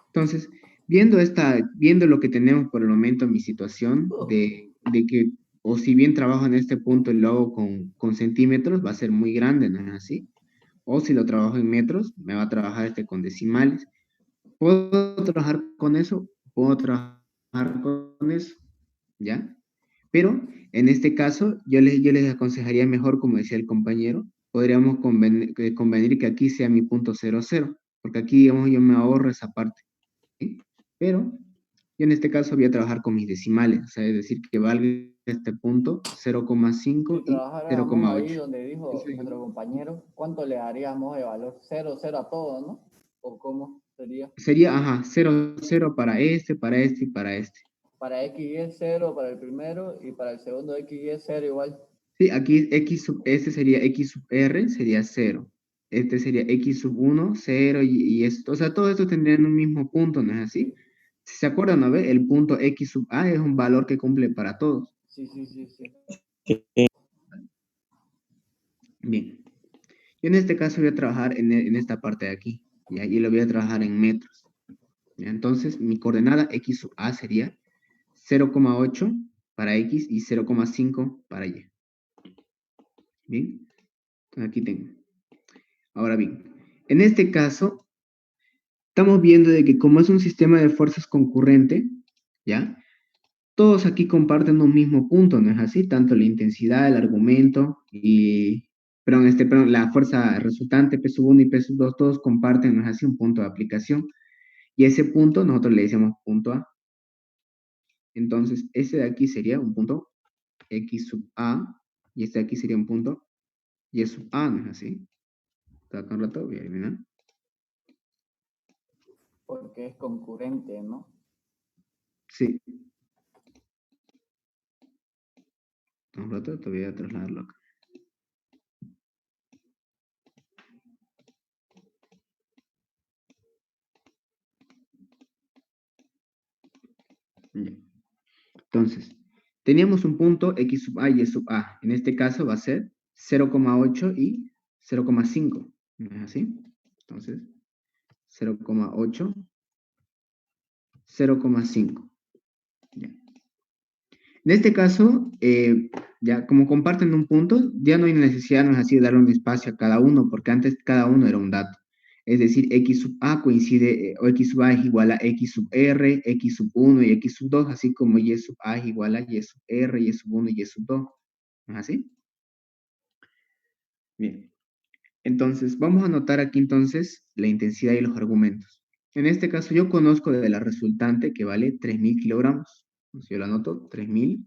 A: Entonces, viendo lo que tenemos por el momento en mi situación, de que, o si bien trabajo en este punto y lo hago con centímetros, va a ser muy grande, ¿no es así? O si lo trabajo en metros, me va a trabajar con decimales. ¿Puedo trabajar con eso? Puedo trabajar con eso, ¿ya? Pero en este caso, yo les aconsejaría mejor, como decía el compañero, podríamos convenir que aquí sea mi punto 00, porque aquí, digamos, yo me ahorro esa parte, ¿sí? Pero yo en este caso voy a trabajar con mis decimales, o sea, es decir, que valga este punto
E: Si
A: 0,5 y
E: trabajáramos ahí
A: 0,8.
E: donde dijo nuestro compañero, ¿cuánto le daríamos de valor? 0, 0 a todo, ¿no? ¿O cómo sería?
A: Sería, ajá, 0,0 para este y para este.
E: Para X y es 0 para el primero y para el segundo X y es 0 igual.
A: Sí, aquí este sería X sub R, sería 0. Este sería X sub 1, 0 y esto. O sea, todo esto tendrían un mismo punto, ¿no es así? Si se acuerdan, ¿no ve? El punto X sub A es un valor que cumple para todos.
E: Sí, sí, sí, sí.
A: Bien. Yo en este caso voy a trabajar en esta parte de aquí, ¿ya? Y lo voy a trabajar en metros. ¿Ya? Entonces, mi coordenada x sub a sería 0,8 para x y 0,5 para y. ¿Bien? Entonces, aquí tengo. Ahora bien, en este caso, estamos viendo de que como es un sistema de fuerzas concurrente, ¿ya? Todos aquí comparten un mismo punto, ¿no es así? Tanto la intensidad, el argumento y, perdón, la fuerza resultante, P sub 1 y P sub 2, todos comparten, ¿no es así? Un punto de aplicación. Y ese punto nosotros le decimos punto A. Entonces, ese de aquí sería un punto X sub A, y este de aquí sería un punto Y sub A, ¿no es así? Acá un rato voy a eliminar.
E: Porque es concurrente, ¿no?
A: Sí. Un rato te voy a trasladarlo acá. Ya. Entonces, teníamos un punto X sub A y Y sub A. En este caso va a ser 0,8 y 0,5. ¿No es así? Entonces, 0,8, 0,5. Ya. En este caso, ya como comparten un punto, ya no hay necesidad, no es así, de darle un espacio a cada uno, porque antes cada uno era un dato. Es decir, x sub a coincide, o x sub a es igual a x sub r, x sub 1 y x sub 2, así como y sub a es igual a y sub r, y sub 1 y y sub 2. ¿No es así? Bien. Entonces, vamos a anotar aquí entonces la intensidad y los argumentos. En este caso, yo conozco de la resultante que vale 3.000 kilogramos. Entonces, yo lo anoto, 3.000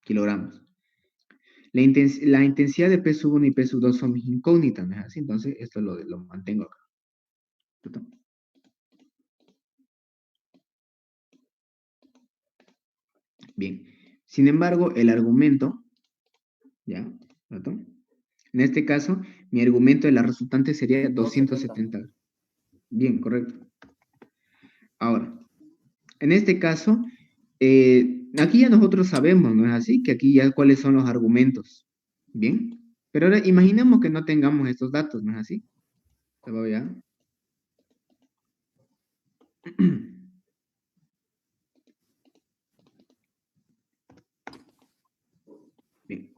A: kilogramos. La intensidad de P sub 1 y P sub 2 son mis incógnitas, ¿no es así? Entonces, esto lo mantengo acá. ¿Listo? Bien. Sin embargo, el argumento, ¿ya? ¿Listo? En este caso, mi argumento de la resultante sería 270. Bien, correcto. Ahora, en este caso, aquí ya nosotros sabemos, ¿no es así? Que aquí ya cuáles son los argumentos. Bien. Pero ahora imaginemos que no tengamos estos datos, ¿no es así? Te voy a... Bien.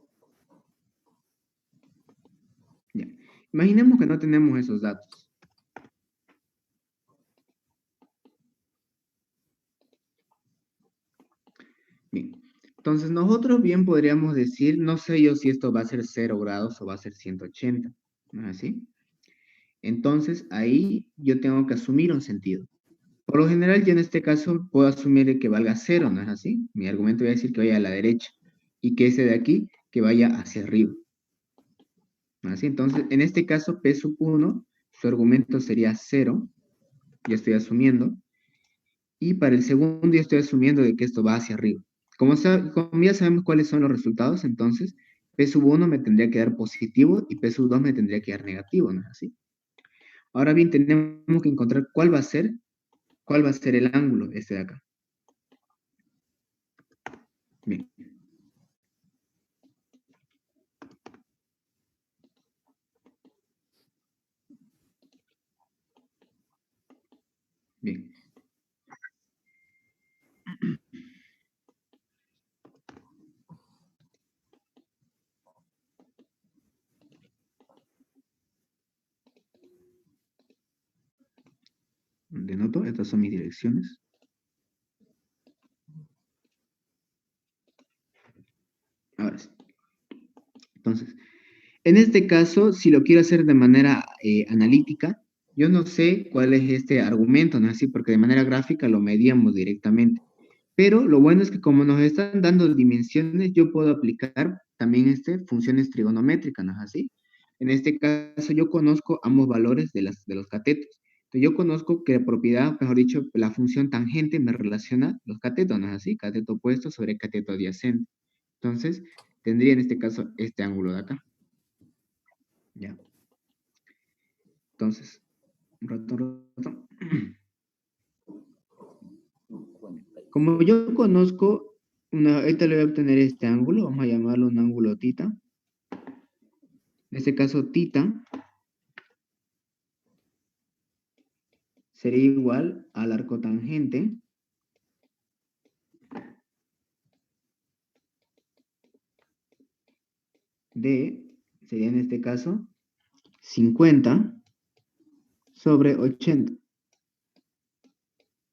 A: Ya. Imaginemos que no tenemos esos datos. Bien. Entonces, nosotros bien podríamos decir, no sé yo si esto va a ser 0 grados o va a ser 180. ¿No es así? Entonces, ahí yo tengo que asumir un sentido. Por lo general, yo en este caso puedo asumir que valga 0, ¿no es así? Mi argumento va a decir que vaya a la derecha y que ese de aquí que vaya hacia arriba. ¿No es así? Entonces, en este caso, P sub 1, su argumento sería 0, yo estoy asumiendo, y para el segundo yo estoy asumiendo de que esto va hacia arriba. Como ya sabemos cuáles son los resultados, entonces, P sub 1 me tendría que dar positivo y P sub 2 me tendría que dar negativo, ¿no es así? Ahora bien, tenemos que encontrar cuál va a ser el ángulo este de acá. Bien. Bien. Denoto, estas son mis direcciones. Ahora sí. Entonces, en este caso, si lo quiero hacer de manera analítica, yo no sé cuál es este argumento, ¿no es así? Porque de manera gráfica lo medíamos directamente. Pero lo bueno es que como nos están dando dimensiones, yo puedo aplicar también funciones trigonométricas, ¿no es así? En este caso, yo conozco ambos valores de los catetos. Entonces, yo conozco que la propiedad, mejor dicho, la función tangente me relaciona los catetos, ¿no es así? Cateto opuesto sobre cateto adyacente. Entonces, tendría en este caso este ángulo de acá. ¿Ya? Entonces, un rato. Como yo conozco, ahorita le voy a obtener este ángulo, vamos a llamarlo un ángulo tita. En este caso, tita sería igual al arco tangente de, sería en este caso, 50 sobre 80.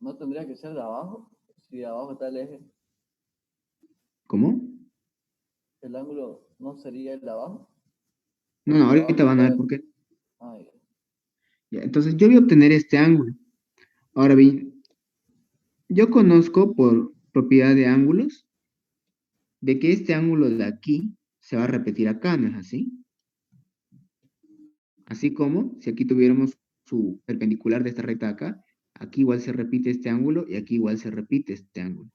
E: ¿No tendría que ser de abajo? Si de abajo está el eje,
A: ¿Cómo?
E: el ángulo no sería el de abajo.
A: No, no,
E: Porque de
A: ahorita
E: abajo
A: van a ver
E: está...
A: por qué.
E: Ah, ya.
A: Ya, entonces, yo voy a obtener este ángulo. Ahora bien, yo conozco por propiedad de ángulos de que este ángulo de aquí se va a repetir acá, ¿no es así? Así como si aquí tuviéramos su perpendicular de esta recta de acá, aquí igual se repite este ángulo y aquí igual se repite este ángulo.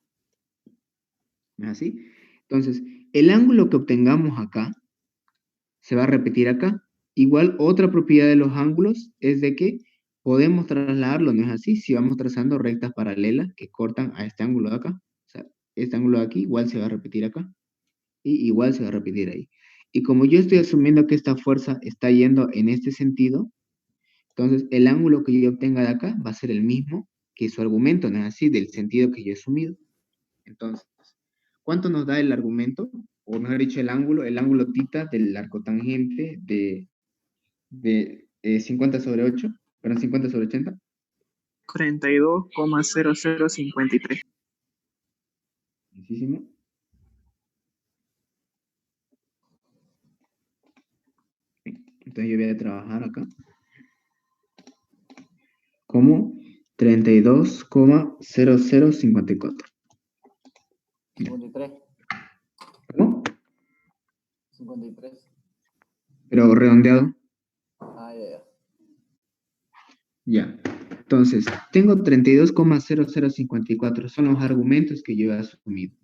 A: ¿No es así? Entonces, el ángulo que obtengamos acá se va a repetir acá. Igual, otra propiedad de los ángulos es de que podemos trasladarlo, ¿no es así? Si vamos trazando rectas paralelas que cortan a este ángulo de acá. O sea, este ángulo de aquí igual se va a repetir acá. Y igual se va a repetir ahí. Y como yo estoy asumiendo que esta fuerza está yendo en este sentido, entonces el ángulo que yo obtenga de acá va a ser el mismo que su argumento, ¿no es así? Del sentido que yo he asumido. Entonces, ¿cuánto nos da el argumento? O mejor dicho, el ángulo tita del arco tangente de 50 sobre 8, perdón, 50 sobre 80.
B: 42,0053.
A: Muchísimo. Entonces yo voy a trabajar acá como 32,0054.
E: 53.
A: ¿Cómo?
E: 53.
A: Pero redondeado.
E: Ah, ya, ya.
A: Ya. Entonces, tengo 32,0054. Son los argumentos que yo he asumido.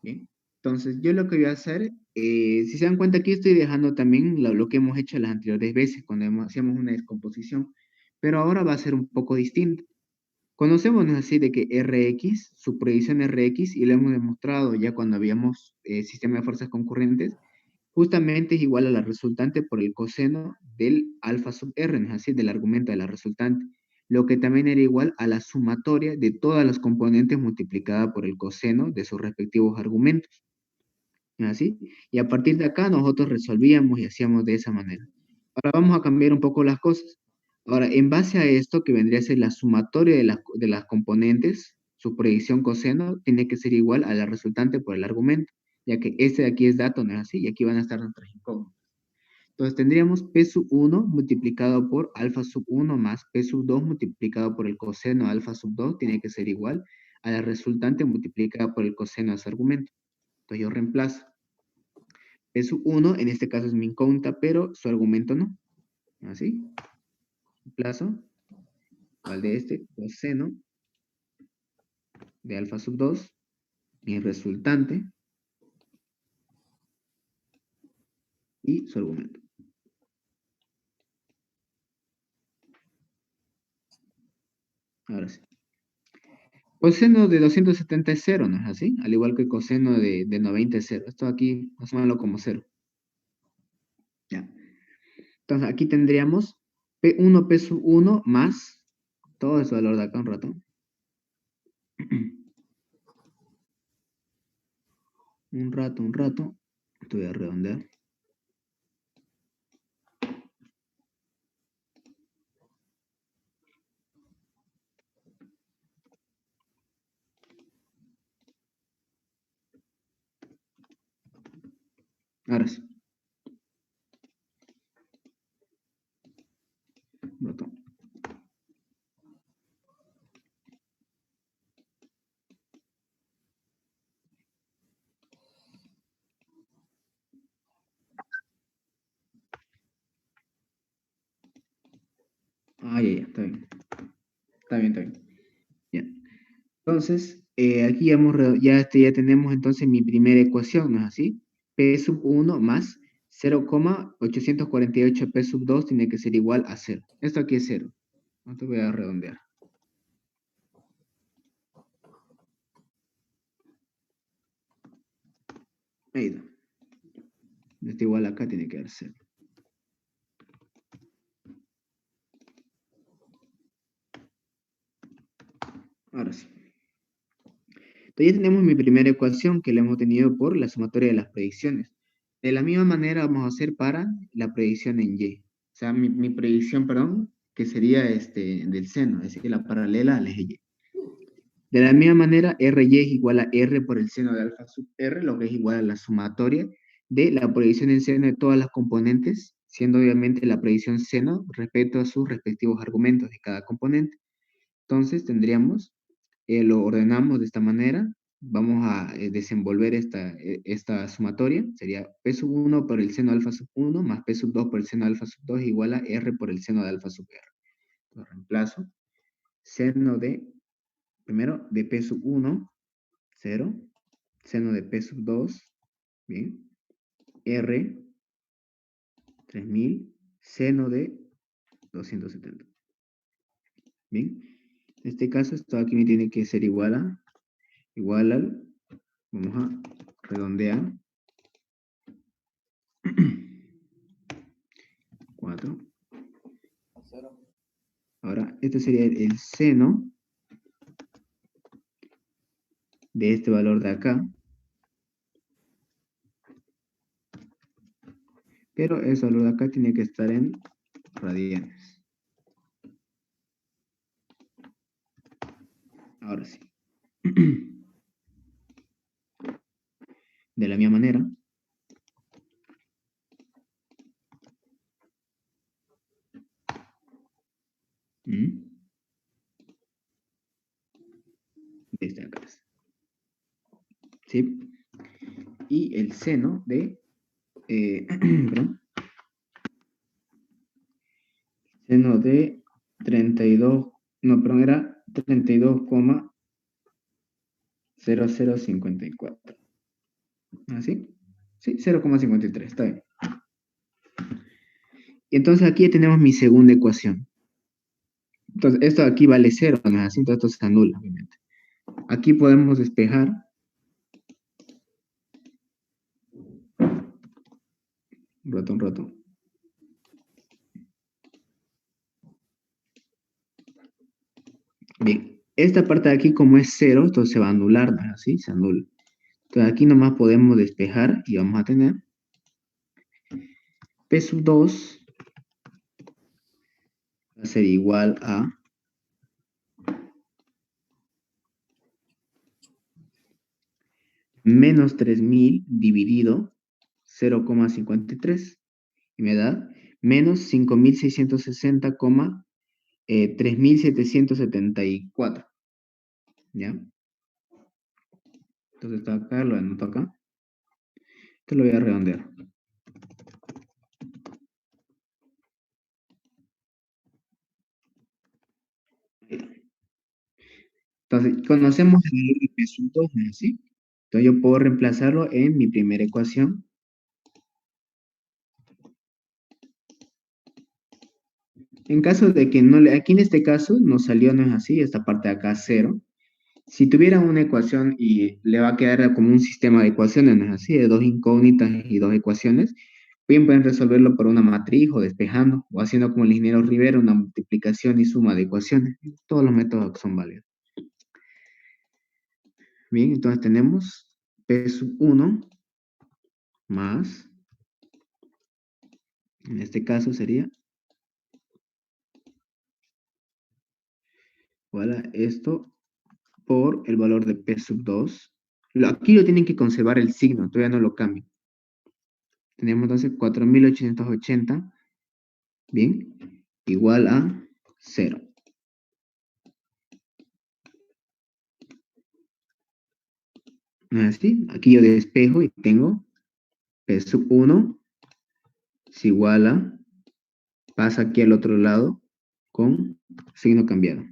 A: Bien. Entonces, yo lo que voy a hacer, si se dan cuenta aquí estoy dejando también lo que hemos hecho las anteriores veces cuando hacíamos una descomposición, pero ahora va a ser un poco distinto. Conocemos, ¿no es así?, de que Rx, su proyección Rx, y lo hemos demostrado ya cuando habíamos sistema de fuerzas concurrentes, justamente es igual a la resultante por el coseno del alfa sub r, ¿no es así?, del argumento de la resultante, lo que también era igual a la sumatoria de todas las componentes multiplicada por el coseno de sus respectivos argumentos, ¿no es así? Y a partir de acá nosotros resolvíamos y hacíamos de esa manera. Ahora vamos a cambiar un poco las cosas. Ahora, en base a esto, que vendría a ser la sumatoria de las componentes, su predicción coseno tiene que ser igual a la resultante por el argumento, ya que este de aquí es dato, ¿no es así? Y aquí van a estar nuestras incógnitas. Entonces tendríamos P sub 1 multiplicado por alfa sub 1 más P sub 2 multiplicado por el coseno alfa sub 2 tiene que ser igual a la resultante multiplicada por el coseno de ese argumento. Entonces yo reemplazo. P sub 1 en este caso es mi incógnita, pero su argumento no. ¿Así? Reemplazo. Igual de este coseno de alfa sub 2, mi resultante y su argumento. Ahora sí. Coseno de 270 es 0, ¿no es así? Al igual que coseno de 90 es 0. Esto aquí, asumámoslo como 0. Ya. Entonces aquí tendríamos P1, P sub 1 más todo ese valor de acá un rato. Un rato. Esto voy a redondear. Ahora sí. Un rato. Ah, ya, ya, está bien. Está bien, está bien. Ya. Entonces, aquí ya tenemos entonces mi primera ecuación, ¿no es así? P sub 1 más 0,848 P sub 2 tiene que ser igual a 0. Esto aquí es 0. No te voy a redondear. Ahí está. Esto igual acá tiene que dar 0. Ahora sí. Entonces ya tenemos mi primera ecuación que la hemos tenido por la sumatoria de las predicciones. De la misma manera vamos a hacer para la predicción en Y. O sea, mi predicción, perdón, que sería del seno, es decir, la paralela al eje Y. De la misma manera, RY es igual a R por el seno de alfa sub R, lo que es igual a la sumatoria de la predicción en seno de todas las componentes, siendo obviamente la predicción seno respecto a sus respectivos argumentos de cada componente. Entonces tendríamos, lo ordenamos de esta manera, vamos a desenvolver esta sumatoria, sería P sub 1 por el seno de alfa sub 1 más P sub 2 por el seno de alfa sub 2 igual a R por el seno de alfa sub R. Lo reemplazo, seno de, primero, de P sub 1, 0, seno de P sub 2, bien, R, 3000, seno de 270. Bien, en este caso esto aquí me tiene que ser igual al, vamos a redondear, 4.
E: A 0.
A: Ahora, este sería el seno de este valor de acá, pero ese valor de acá tiene que estar en radianes. Ahora sí. De la misma manera, desde acá, ¿sí? Y el seno de, perdón, seno de 32, no, perdón, era 32,0054. ¿Así? Sí, 0,53, está bien. Y entonces aquí tenemos mi segunda ecuación. Entonces, esto aquí vale 0, ¿no es así? Entonces esto se anula, obviamente. Aquí podemos despejar. Un rato. Bien, esta parte de aquí como es 0, entonces se va a anular, ¿no es así? Se anula. Entonces aquí nomás podemos despejar y vamos a tener P sub 2 va a ser igual a menos 3000 dividido 0,53 y me da menos 5760,3774. ¿Ya? Entonces está acá, lo anoto acá. Esto lo voy a redondear. Entonces, conocemos el valor de P sub 2, ¿no es así? Entonces yo puedo reemplazarlo en mi primera ecuación. En caso de que no le, aquí en este caso nos salió, no es así, esta parte de acá 0. Si tuviera una ecuación y le va a quedar como un sistema de ecuaciones, ¿no es así? De dos incógnitas y dos ecuaciones, bien pueden resolverlo por una matriz o despejando, o haciendo como el ingeniero Rivera, una multiplicación y suma de ecuaciones. Todos los métodos son válidos. Bien, entonces tenemos P sub 1 más, en este caso sería igual a esto por el valor de P sub 2. Aquí lo tienen que conservar el signo, todavía no lo cambio. Tenemos entonces 4880, bien, igual a 0. ¿No es así? Aquí yo despejo y tengo P sub 1 es igual a, pasa aquí al otro lado con signo cambiado.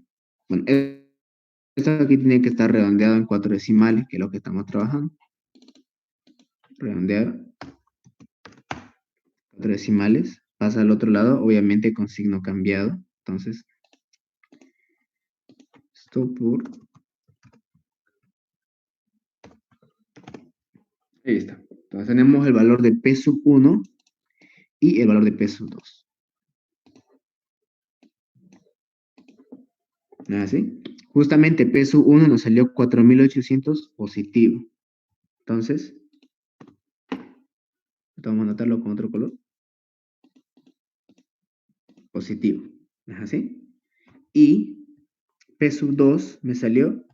A: Bueno, esto aquí tiene que estar redondeado en 4 decimales, que es lo que estamos trabajando. Redondear 4 decimales, pasa al otro lado, obviamente con signo cambiado. Entonces, esto por... Ahí está. Entonces tenemos el valor de P sub 1 y el valor de P sub 2. ¿No es así? Justamente peso 1 nos salió 4.800 positivo. Entonces, vamos a anotarlo con otro color. Positivo. ¿Es así? Y peso 2 me salió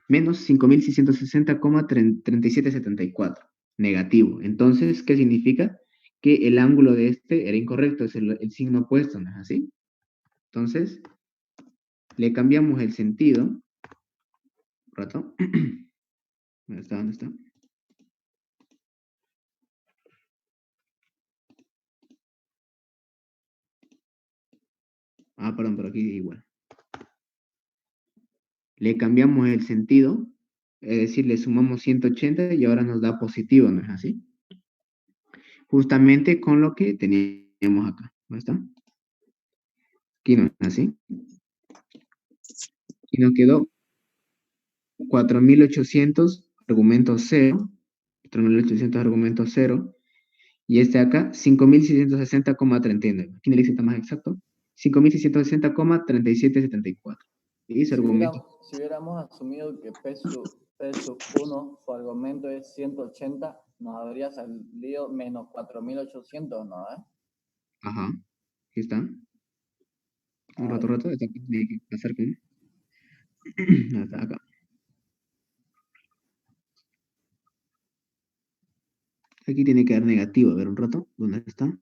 A: menos 5.660,3774. Negativo. Entonces, ¿qué significa? Que el ángulo de este era incorrecto, es el signo opuesto, ¿no es así? Entonces, le cambiamos el sentido. Un rato. ¿Dónde está? ¿Dónde está? Ah, perdón, pero aquí igual. Le cambiamos el sentido, es decir, le sumamos 180 y ahora nos da positivo, ¿no es así? Justamente con lo que teníamos acá. ¿Dónde está? Aquí no es así. Y nos quedó 4.800 argumento 0. 4.800 argumento 0. Y este de acá, 5.660,39. ¿Quién le dice está más exacto? 5.660,3774. Y ese argumento.
E: Si hubiéramos asumido que peso 1, su argumento es 180, nos habría salido menos 4.800, ¿no?
A: Ajá. Aquí está. Un rato, Esta aquí tiene que pasar con. Hasta acá. Aquí tiene que dar negativo. A ver, un rato. ¿Dónde está?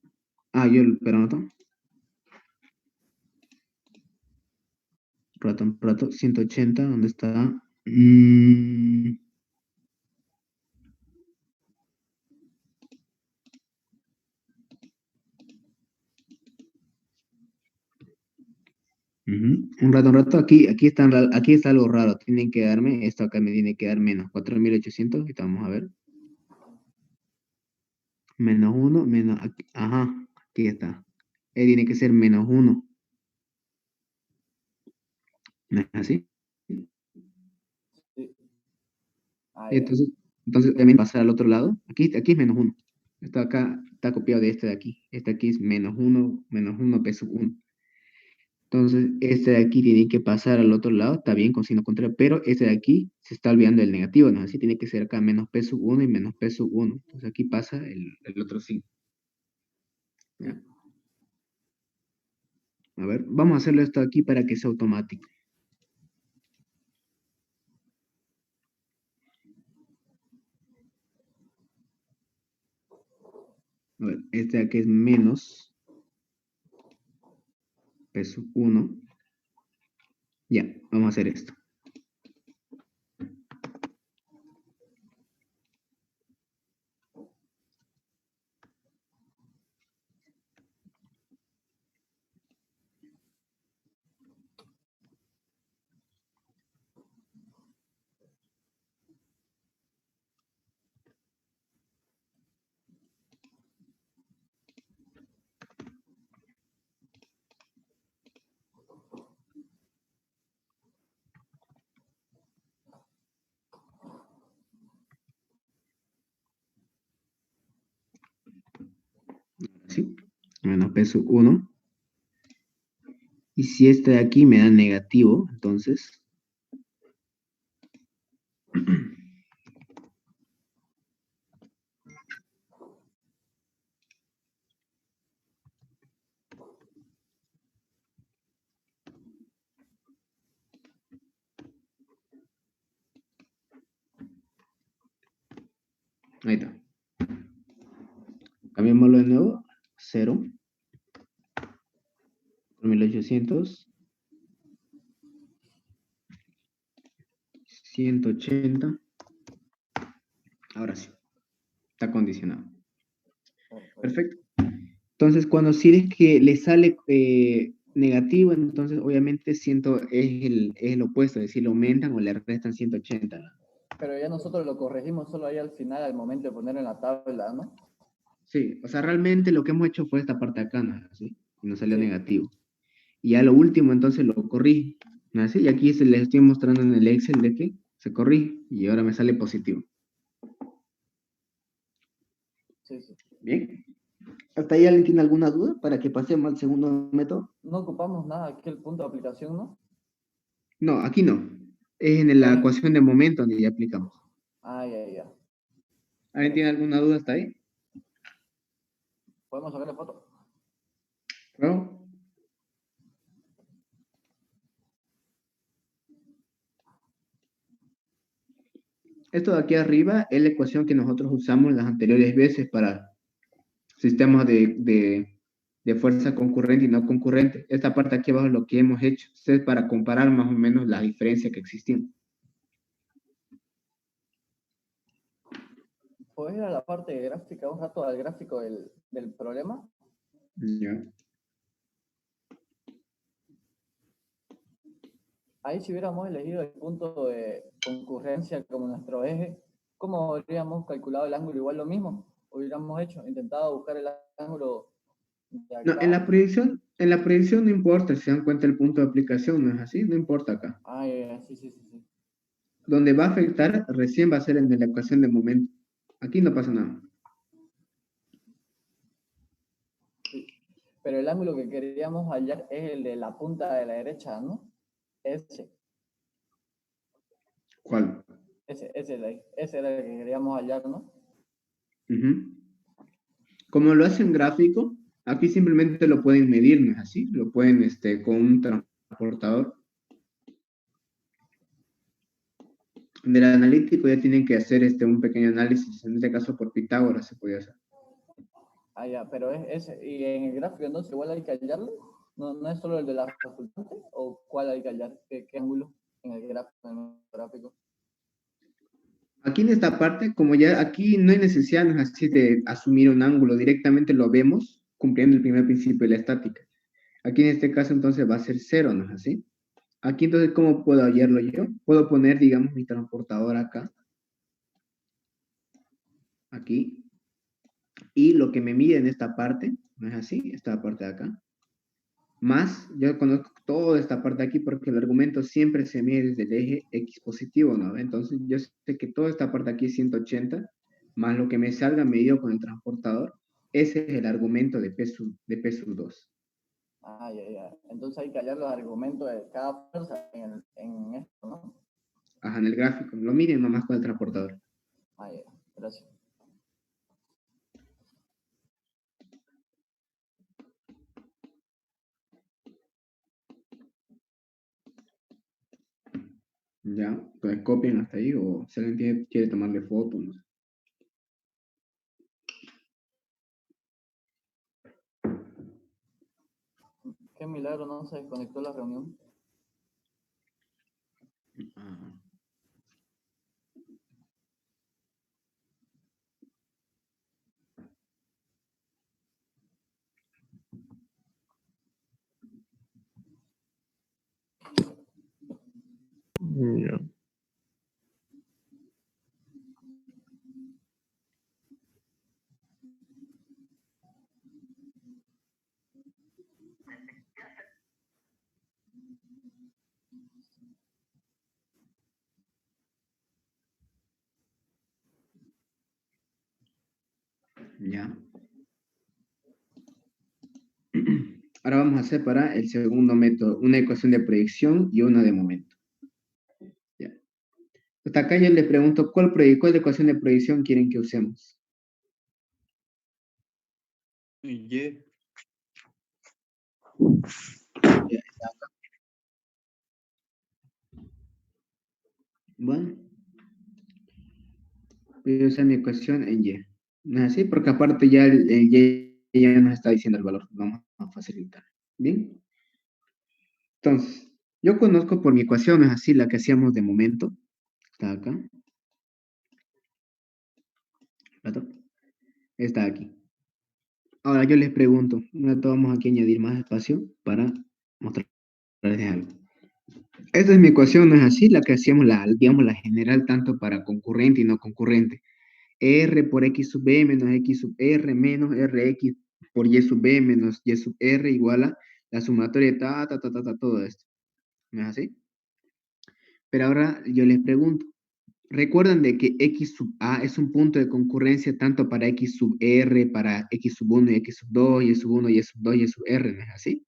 A: Ah, pero anoto. Un rato. 180, ¿dónde está? Ujú. Un rato. Aquí está algo raro. Tienen que darme, esto acá me tiene que dar menos 4.800. Ahorita vamos a ver. Menos 1, menos, ajá, aquí está. Tiene que ser menos 1. ¿No es así?
E: Sí.
A: Entonces, también pasar al otro lado. Aquí es menos 1. Esto acá está copiado de este de aquí. Este aquí es menos 1, peso 1. Entonces, este de aquí tiene que pasar al otro lado. Está bien con signo contrario, pero este de aquí se está olvidando del negativo, ¿no? Así tiene que ser acá menos peso 1 y menos peso 1. Entonces aquí pasa el otro signo. ¿Ya? A ver, vamos a hacerlo esto aquí para que sea automático. A ver, este de aquí es menos peso 1. Ya, vamos a hacer esto. ¿Sí? Menos peso 1. Y si este de aquí me da negativo, entonces... Ahí está. Cambiémoslo de nuevo. 0. 4.800. 180. Ahora sí. Está condicionado. Perfecto. Entonces, cuando si es que le sale negativo, entonces obviamente es el opuesto, es decir, le aumentan o le restan 180.
E: Pero ya nosotros lo corregimos solo ahí al final, al momento de poner en la tabla, ¿no?
A: Sí, o sea, realmente lo que hemos hecho fue esta parte de acá, ¿no? ¿Sí? Y nos salió
E: Sí.
A: negativo. Y ya lo último, entonces lo corrí. ¿No? ¿Sí? Y aquí les estoy mostrando en el Excel de que se corrí y ahora me sale positivo.
E: Sí, sí.
A: Bien. ¿Hasta ahí alguien tiene alguna duda para que pasemos al segundo método?
E: No ocupamos nada, aquí el punto de aplicación, ¿no?
A: No, aquí no. Es en la ecuación de momento donde ya aplicamos.
E: Ah, ya.
A: ¿Alguien tiene alguna duda hasta ahí?
E: ¿Podemos sacarle foto?
A: ¿No? Esto de aquí arriba es la ecuación que nosotros usamos las anteriores veces para sistemas de fuerza concurrente y no concurrente. Esta parte aquí abajo es lo que hemos hecho. Esto es para comparar más o menos la diferencia que existían.
E: ¿Puedes ir a la parte gráfica un rato al gráfico del problema?
A: Ya.
E: Ahí si hubiéramos elegido el punto de concurrencia como nuestro eje, ¿cómo habríamos calculado el ángulo? Igual lo mismo. Hubiéramos intentado buscar el ángulo de
A: No,
E: acá.
A: en la proyección no importa si se dan cuenta el punto de aplicación, ¿no es así? No importa acá.
E: Ah, ya, sí.
A: Donde va a afectar recién va a ser en la ecuación de momento. Aquí no pasa nada.
E: Sí. Pero el ángulo que queríamos hallar es el de la punta de la derecha, ¿no? Ese
A: ¿Cuál?
E: ese era el que queríamos hallar, ¿no?
A: Ujú. Como lo hace en gráfico, aquí simplemente lo pueden medir, ¿no es así? Lo pueden con un transportador. Del analítico ya tienen que hacer un pequeño análisis, en este caso por Pitágoras se puede hacer.
E: Ah, ya, pero es ese. Y en el gráfico, entonces, igual hay que hallarlo. ¿No es solo el de la resultante? ¿O cuál hay que hallar? ¿Qué ángulo en el gráfico?
A: Aquí en esta parte, como ya aquí no hay necesidad, no es así, de asumir un ángulo, directamente lo vemos cumpliendo el primer principio de la estática. Aquí en este caso entonces va a ser cero, ¿no es así? Aquí entonces, ¿cómo puedo hallarlo yo? Puedo poner, digamos, mi transportador acá, aquí, y lo que me mide en esta parte, ¿no es así? Esta parte de acá. Más, yo conozco toda esta parte de aquí porque el argumento siempre se mide desde el eje X positivo, ¿no? Entonces yo sé que toda esta parte aquí es 180, más lo que me salga medido con el transportador, ese es el argumento de P sub 2.
E: Ah, ya. Entonces hay que hallar los argumentos de cada fuerza en esto, ¿no?
A: Ajá, en el gráfico. Lo miden nomás con el transportador.
E: Ah, ya. Gracias.
A: Ya, entonces copian hasta ahí o si alguien quiere tomarle foto, no sé.
E: Qué milagro, no se desconectó la reunión.
A: Ajá.
F: Ya.
A: Ya. Ahora vamos a hacer para el segundo método una ecuación de proyección y una de momento. Ya. Hasta acá yo les pregunto, ¿cuál de ecuación de proyección quieren que usemos?
D: Y
A: Ya está acá. Bueno, voy a usar mi ecuación en Y. ¿No es así? Porque aparte ya el Y ya nos está diciendo el valor. Vamos a facilitar. ¿Bien? Entonces, yo conozco por mi ecuación, ¿no es así? La que hacíamos de momento. Está acá. ¿Verdad? Está aquí. Ahora yo les pregunto, vamos aquí a añadir más espacio para mostrarles algo. Esta es mi ecuación, ¿no es así? La que hacíamos, digamos, la general, tanto para concurrente y no concurrente. R por X sub B menos X sub R menos RX por Y sub B menos Y sub R igual a la sumatoria de todo esto. ¿No es así? Pero ahora yo les pregunto, ¿recuerdan de que X sub A es un punto de concurrencia tanto para X sub R, para X sub 1 y X sub 2, Y sub 1, Y sub 2, Y sub R, ¿no es así?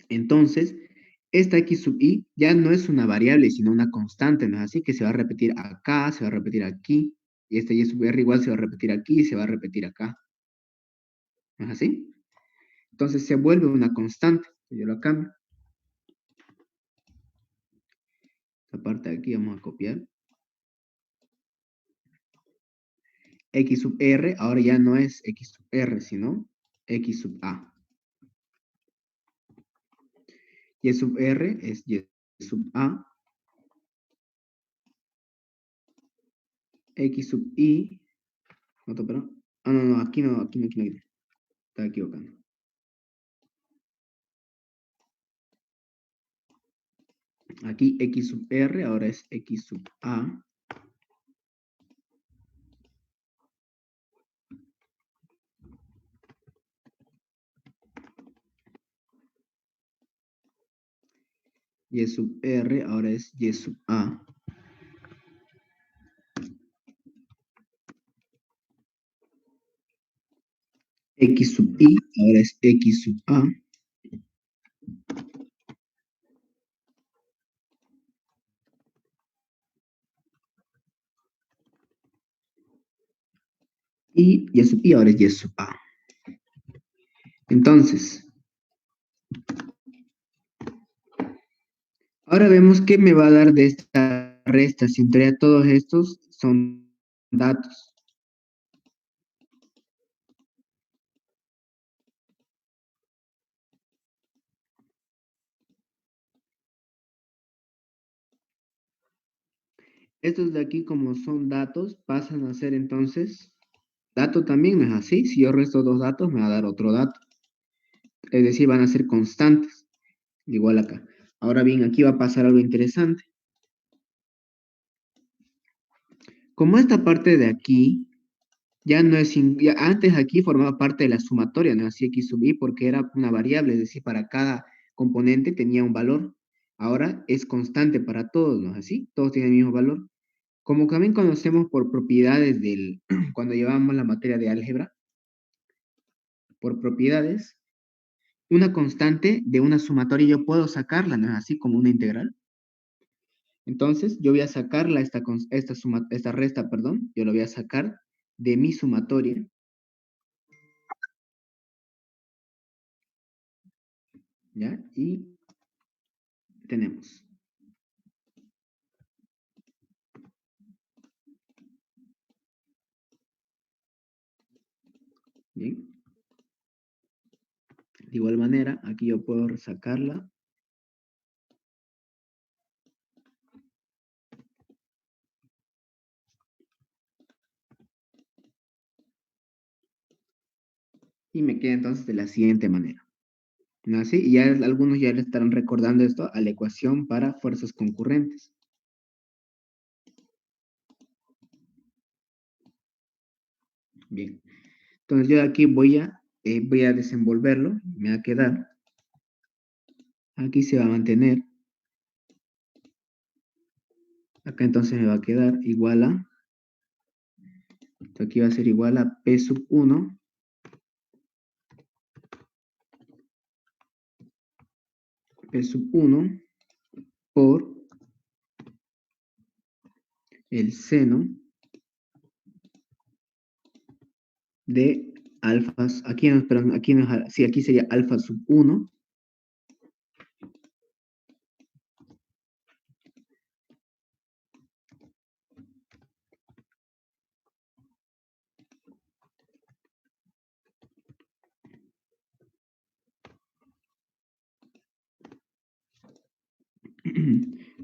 A: Entonces, esta x sub i ya no es una variable, sino una constante, ¿no es así? Que se va a repetir acá, se va a repetir aquí, y esta y sub r igual se va a repetir aquí y se va a repetir acá. ¿No es así? Entonces se vuelve una constante. Yo lo cambio. Esta parte de aquí vamos a copiar. X sub r ahora ya no es x sub r, sino x sub a. Y sub r es y sub a. X sub i. Otro, perdón. Ah, no, no, aquí no, aquí no, aquí no. Estaba equivocando. Aquí x sub r ahora es x sub a. Y sub r ahora es y sub a. X sub i ahora es x sub a. Y sub i ahora es y sub a. Entonces, ahora vemos qué me va a dar de esta resta. Si entre todos estos son datos. Estos de aquí, como son datos, pasan a ser entonces dato también, ¿no es así? Si yo resto dos datos, me va a dar otro dato. Es decir, van a ser constantes. Igual acá. Ahora bien, aquí va a pasar algo interesante. Como esta parte de aquí ya no es, antes aquí formaba parte de la sumatoria, ¿no? Así x sub i porque era una variable, es decir, para cada componente tenía un valor. Ahora es constante para todos, ¿no? Así, todos tienen el mismo valor. Como también conocemos por propiedades del, cuando llevamos la materia de álgebra, por propiedades, una constante de una sumatoria yo puedo sacarla, ¿no? Así como una integral. Entonces, yo voy a sacarla, esta resta, perdón, yo lo voy a sacar de mi sumatoria. ¿Ya? Y tenemos. Bien. De igual manera, aquí yo puedo sacarla. Y me queda entonces de la siguiente manera. ¿No? Así, y ya algunos ya le estarán recordando esto a la ecuación para fuerzas concurrentes. Bien. Entonces yo aquí voy a desenvolverlo. Me va a quedar. Aquí se va a mantener. Acá entonces me va a quedar igual a. Esto aquí va a ser igual a P sub 1. P sub 1 por el seno de alfas, aquí no, perdón, aquí no, sí, aquí sería alfa sub 1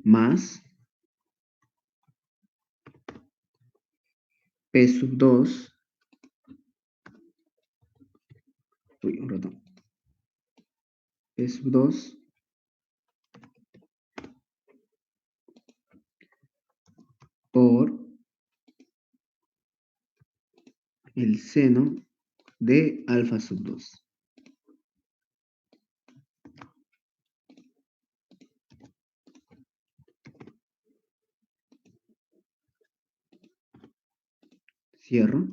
A: más P sub 2, uy, un rato, P sub 2 por el seno de alfa sub 2. Cierro.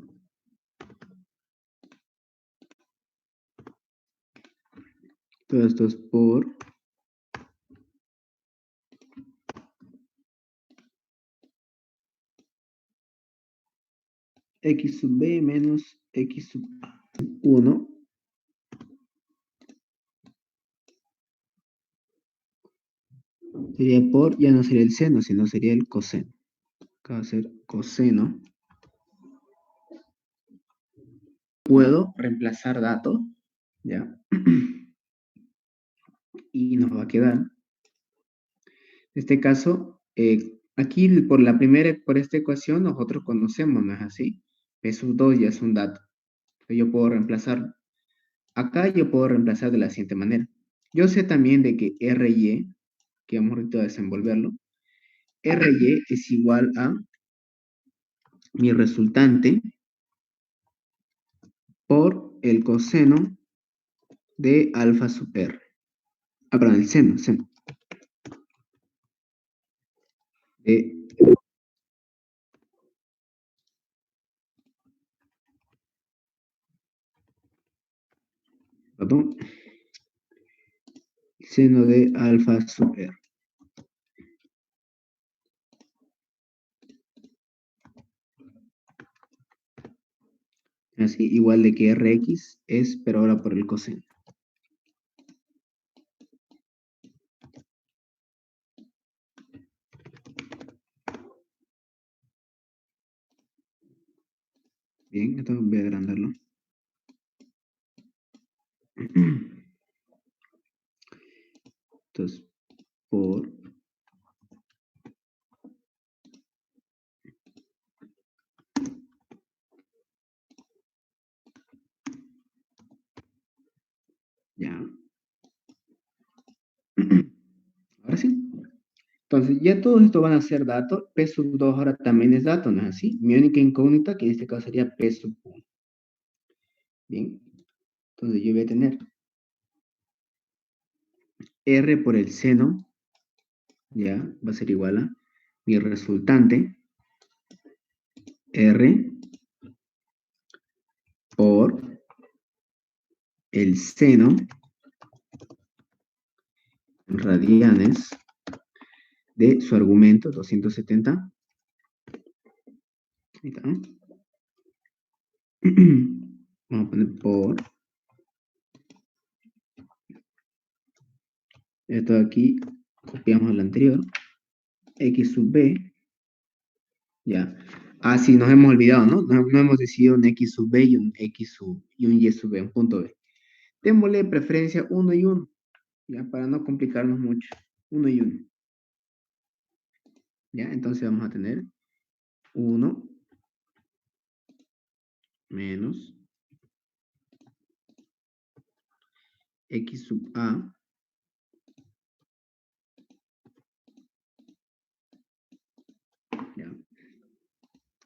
A: Todo esto es por X sub B menos X sub A. 1 sería por, ya no sería el seno, sino sería el coseno. Acá va a ser coseno. Puedo reemplazar dato, ¿ya? Y nos va a quedar, en este caso, aquí por esta ecuación nosotros conocemos, ¿no es así? P sub 2 ya es un dato. Yo puedo reemplazar, acá yo puedo reemplazar de la siguiente manera. Yo sé también de que RY, que vamos ahorita a desenvolverlo, RY es igual a mi resultante por el coseno de alfa sub R. Ah, perdón, el seno de, perdón, seno de alfa sub R. Así, igual de que Rx es, pero ahora por el coseno. Bien, entonces voy a agrandarlo. Entonces, por ya. Ahora sí. Entonces, ya todos estos van a ser datos. P sub 2 ahora también es dato, ¿no es así? Mi única incógnita, que en este caso sería P sub 1. Bien. Entonces, yo voy a tener R por el seno, ya, va a ser igual a mi resultante, R por el seno en radianes de su argumento, 270. Ahí está, ¿no? Vamos a poner por esto de aquí, copiamos el anterior, X sub B, ya. Ah, sí, nos hemos olvidado, ¿no? No hemos decidido un X sub B y un Y sub B, un punto B. Démosle preferencia 1 y 1, ya, para no complicarnos mucho. 1 y 1. Ya, entonces vamos a tener 1 menos X sub A ya.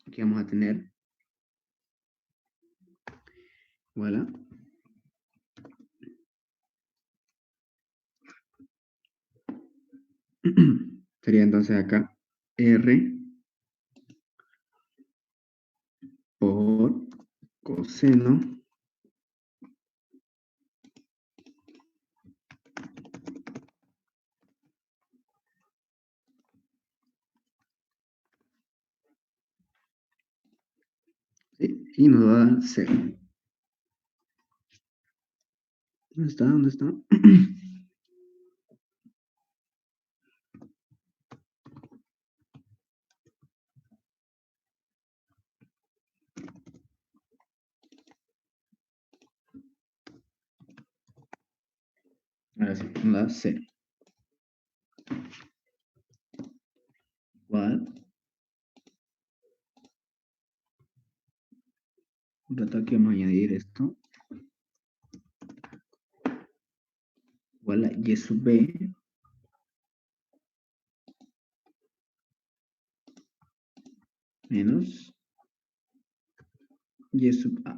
A: Aquí vamos a tener, voilà, sería entonces acá R por coseno ¿sí? Y nos va a dar 0. ¿Dónde está? ¿Dónde está? Ahora sí, nos da 0. Igual. Un rato aquí vamos a añadir esto. Igual a Y sub B menos Y sub A.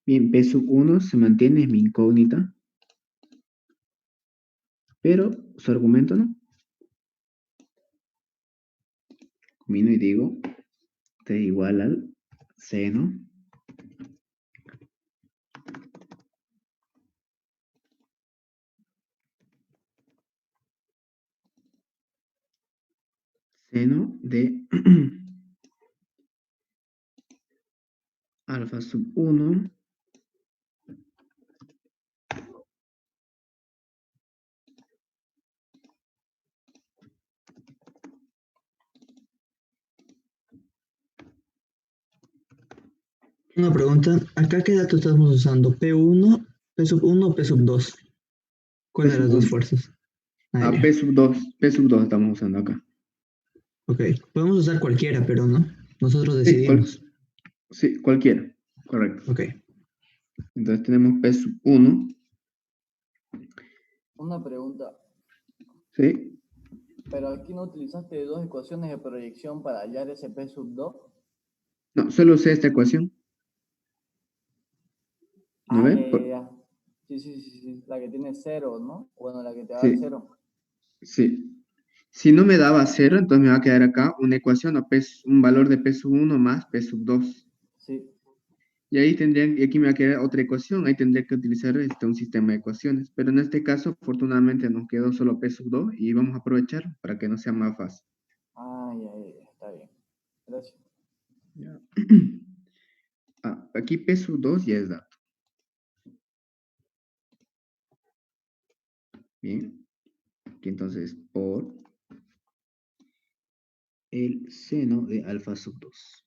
A: Bien, P sub 1 se mantiene, es mi incógnita. Pero su argumento no. Combino y digo, T igual al seno Seno de alfa sub 1
G: Una pregunta, ¿acá qué dato estamos usando? ¿P1, P sub 1 o P sub 2? ¿Cuál
A: P
G: de
A: sub
G: las dos
A: 1.
G: fuerzas? Ah,
A: Ah,
G: ya.
A: P sub 2 estamos usando acá.
G: Ok, podemos usar cualquiera, pero no. Nosotros
A: Sí,
G: decidimos.
A: sí, cualquiera. Correcto.
G: Ok.
A: Entonces tenemos P sub 1.
E: Una pregunta,
A: ¿Sí?
E: pero aquí no utilizaste dos ecuaciones de proyección para hallar ese P sub 2.
A: No, solo usé esta ecuación. ¿No
E: Ah,
A: ve?
E: ya, ya, ya. Sí, sí, sí, sí, la que tiene cero, ¿no? Bueno, la que te da el
A: Sí,
E: cero.
A: sí. Si no me daba 0, entonces me va a quedar acá una ecuación, o un valor de P sub 1 más P sub 2.
E: Sí.
A: Y ahí y aquí me va a quedar otra ecuación, ahí tendría que utilizar un sistema de ecuaciones. Pero en este caso, afortunadamente, nos quedó solo P sub 2 y vamos a aprovechar para que no sea más fácil.
E: Ah, ya, ya, ya, está bien. Gracias.
A: Ya. Aquí P sub 2 ya es dato. Bien. Aquí entonces por el seno de alfa sub 2.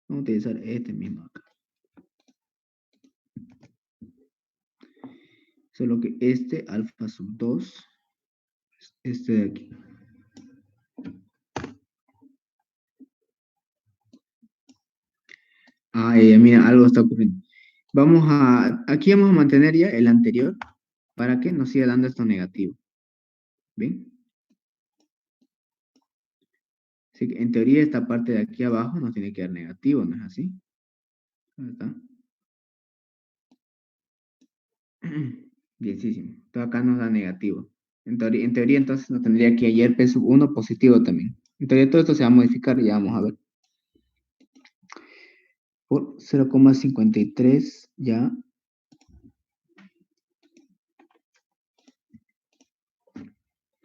A: Vamos a utilizar este mismo acá. Solo que este alfa sub 2 es este de aquí. Mira, algo está ocurriendo. Aquí vamos a mantener ya el anterior para que nos siga dando esto negativo. ¿Bien? Así que en teoría esta parte de aquí abajo nos tiene que dar negativo, ¿no es así? ¿Dónde está? Bienísimo. Todo acá nos da negativo. En teoría entonces nos tendría que hallar P sub 1 positivo también. En teoría todo esto se va a modificar y ya vamos a ver. Por 0,53 ya.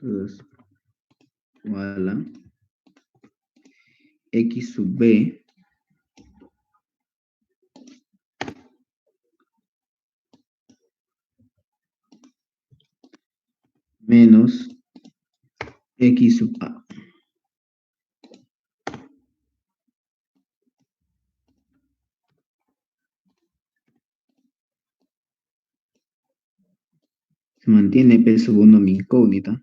A: Entonces, igual a X sub B menos X sub A. Se mantiene P sub 1 mi incógnita.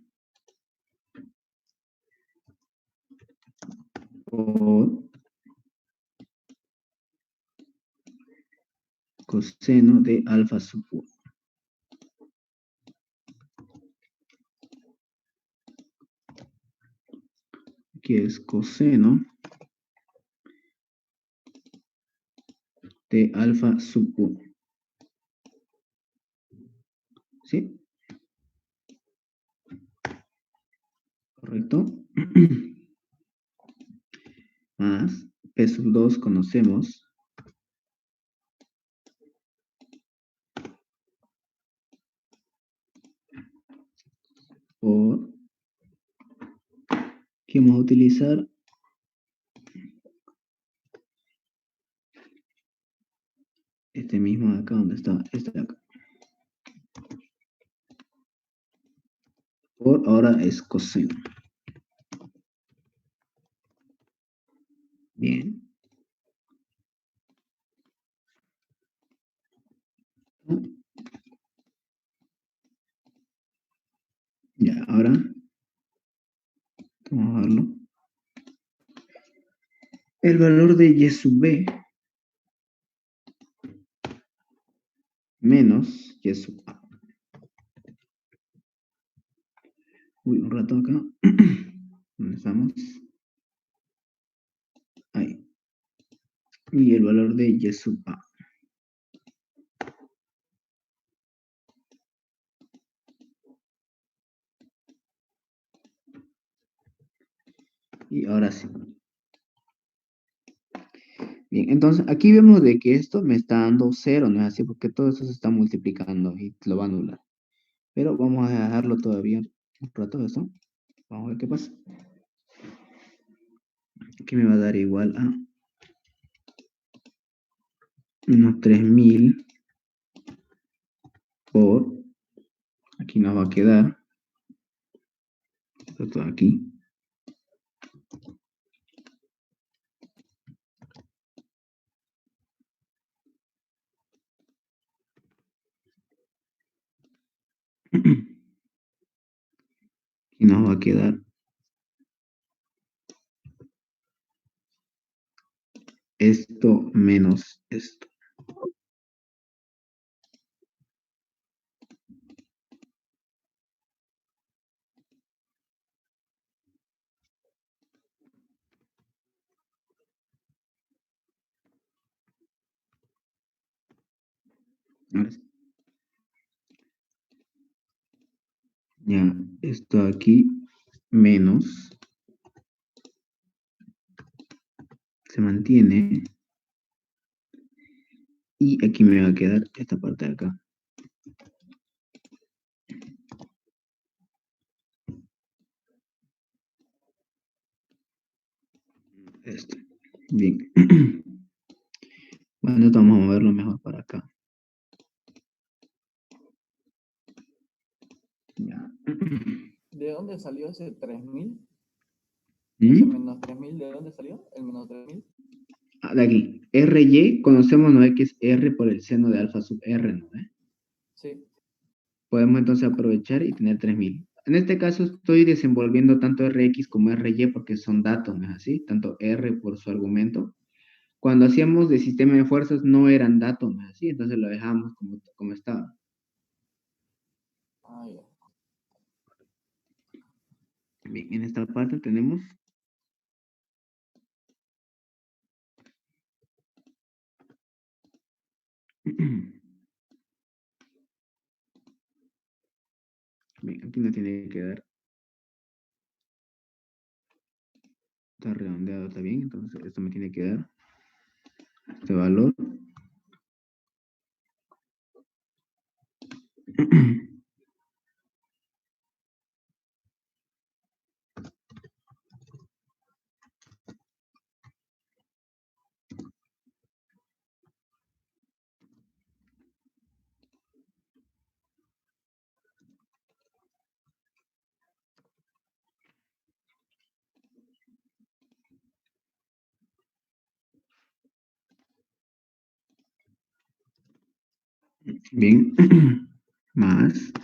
A: Por coseno de alfa sub 1. Aquí es coseno de alfa sub 1. ¿Sí? ¿Correcto? Más P sub 2 conocemos. Por que vamos a utilizar este mismo de acá, donde está este de acá. Por ahora es coseno. Bien. Ya, ahora vamos a verlo. El valor de Y sub B menos Y sub A. Uy, un rato acá. ¿Dónde estamos? Ahí. Y el valor de Y sub A. Y ahora sí. Bien, entonces aquí vemos de que esto me está dando 0, ¿no es así? Porque todo eso se está multiplicando y lo va a anular. Pero vamos a dejarlo todavía un rato eso. Vamos a ver qué pasa. Aquí me va a dar igual a unos 3000 por, aquí nos va a quedar, esto aquí, aquí nos va a quedar esto menos esto. Ahora sí. Ya, esto aquí menos se mantiene y aquí me va a quedar esta parte de acá. Esto. Bien. Bueno, esto vamos a moverlo mejor para acá. Ya.
E: ¿De dónde salió ese 3000?
A: ¿Mm?
E: ¿Ese menos 3000 de dónde salió? ¿El menos 3000?
A: Ah, de aquí. RY, conocemos, ¿no? Que es R por el seno de alfa sub R, ¿no?
E: Sí.
A: Podemos entonces aprovechar y tener 3000. En este caso estoy desenvolviendo tanto Rx como Ry porque son datos, ¿no es así? Tanto R por su argumento. Cuando hacíamos de sistema de fuerzas no eran datos, ¿no es así? Entonces lo dejamos como estaba.
E: Ah, ya.
A: Bien, en esta parte tenemos bien, aquí no tiene que dar, está redondeado, está bien, entonces esto me tiene que dar este valor. Bien, más esto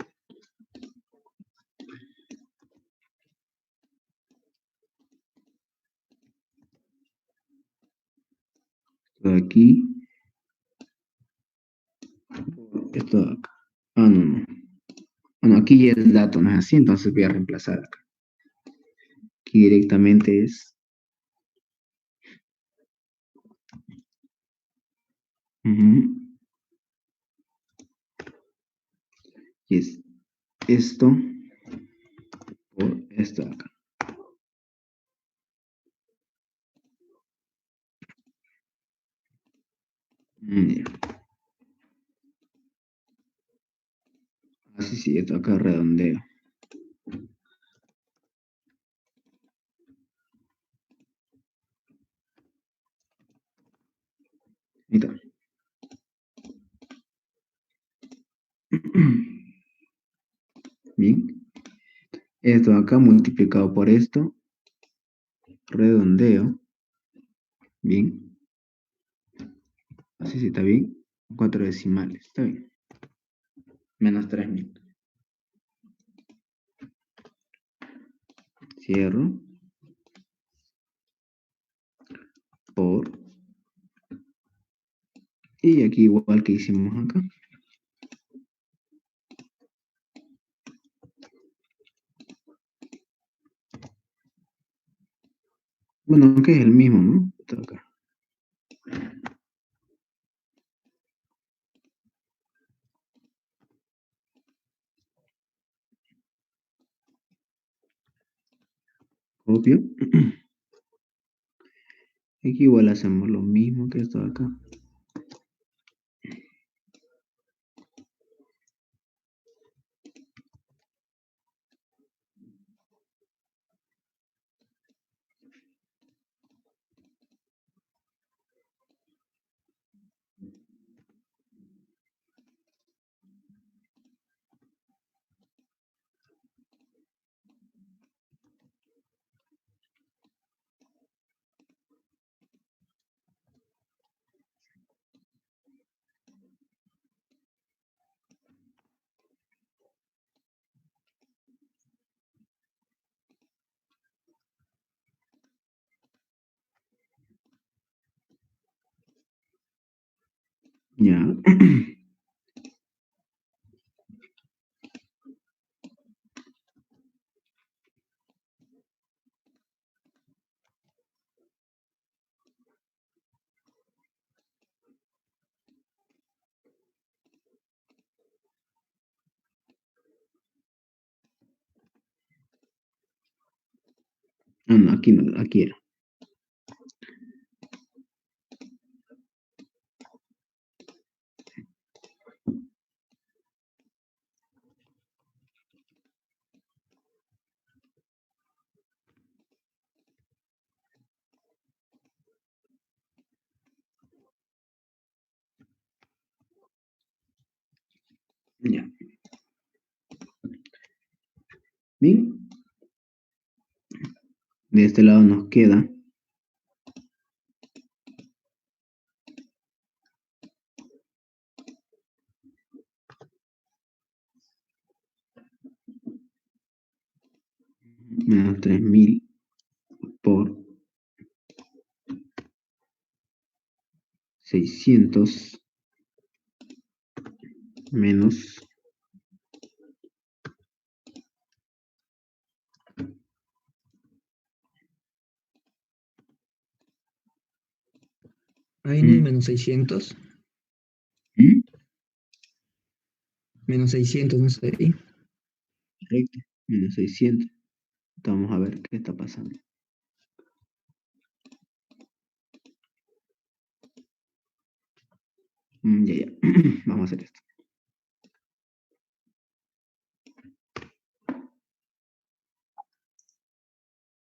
A: de aquí, esto de acá. Ah, no, no. Bueno, aquí ya es dato, ¿no es así? Entonces voy a reemplazar acá. Aquí directamente es ujú, y es esto por esto de acá. Ya. Así sí, esto acá redondeo. Ahí está. Bien. Esto acá multiplicado por esto, redondeo. Bien. Así sí está bien. 4 decimales. Está bien. Menos 3000. Cierro. Por. Y aquí igual que hicimos acá. Bueno, aunque es el mismo, ¿no? Esto acá. Copio. Aquí igual hacemos lo mismo que esto de acá. Ya. Ah, no, aquí no, aquí era. Ya. Bien. De este lado nos queda menos 3000 por 600 menos
G: Ahí no es menos 600.
A: ¿Mm?
G: Menos 600, no sé ahí.
A: Correcto, menos 600. Vamos a ver qué está pasando. Ya. Vamos a hacer esto.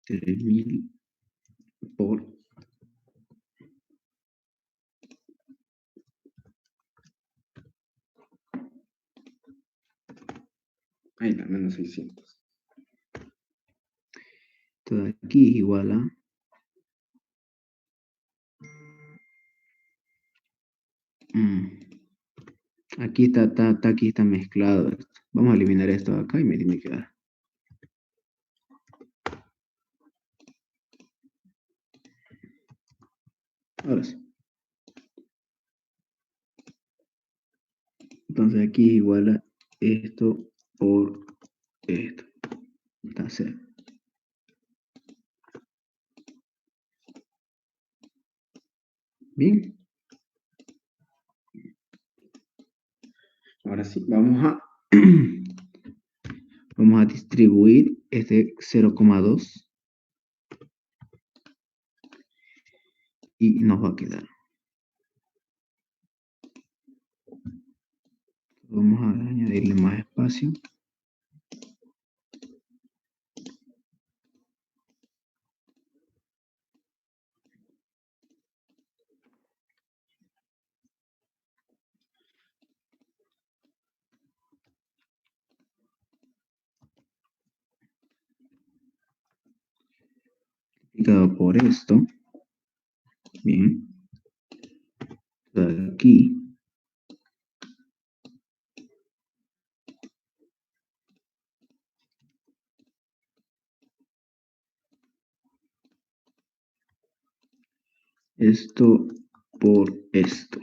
A: Tres mil por ahí está, menos 600. Todo aquí es igual a aquí aquí está mezclado esto. Vamos a eliminar esto de acá y me tiene que dar. Ahora sí. Entonces aquí es igual a esto por esto. Está cero. Bien. Ahora sí, vamos a distribuir este 0,2 y nos va a quedar. Vamos a añadirle más espacio. Multiplicado por esto. Bien. Aquí. Esto por esto.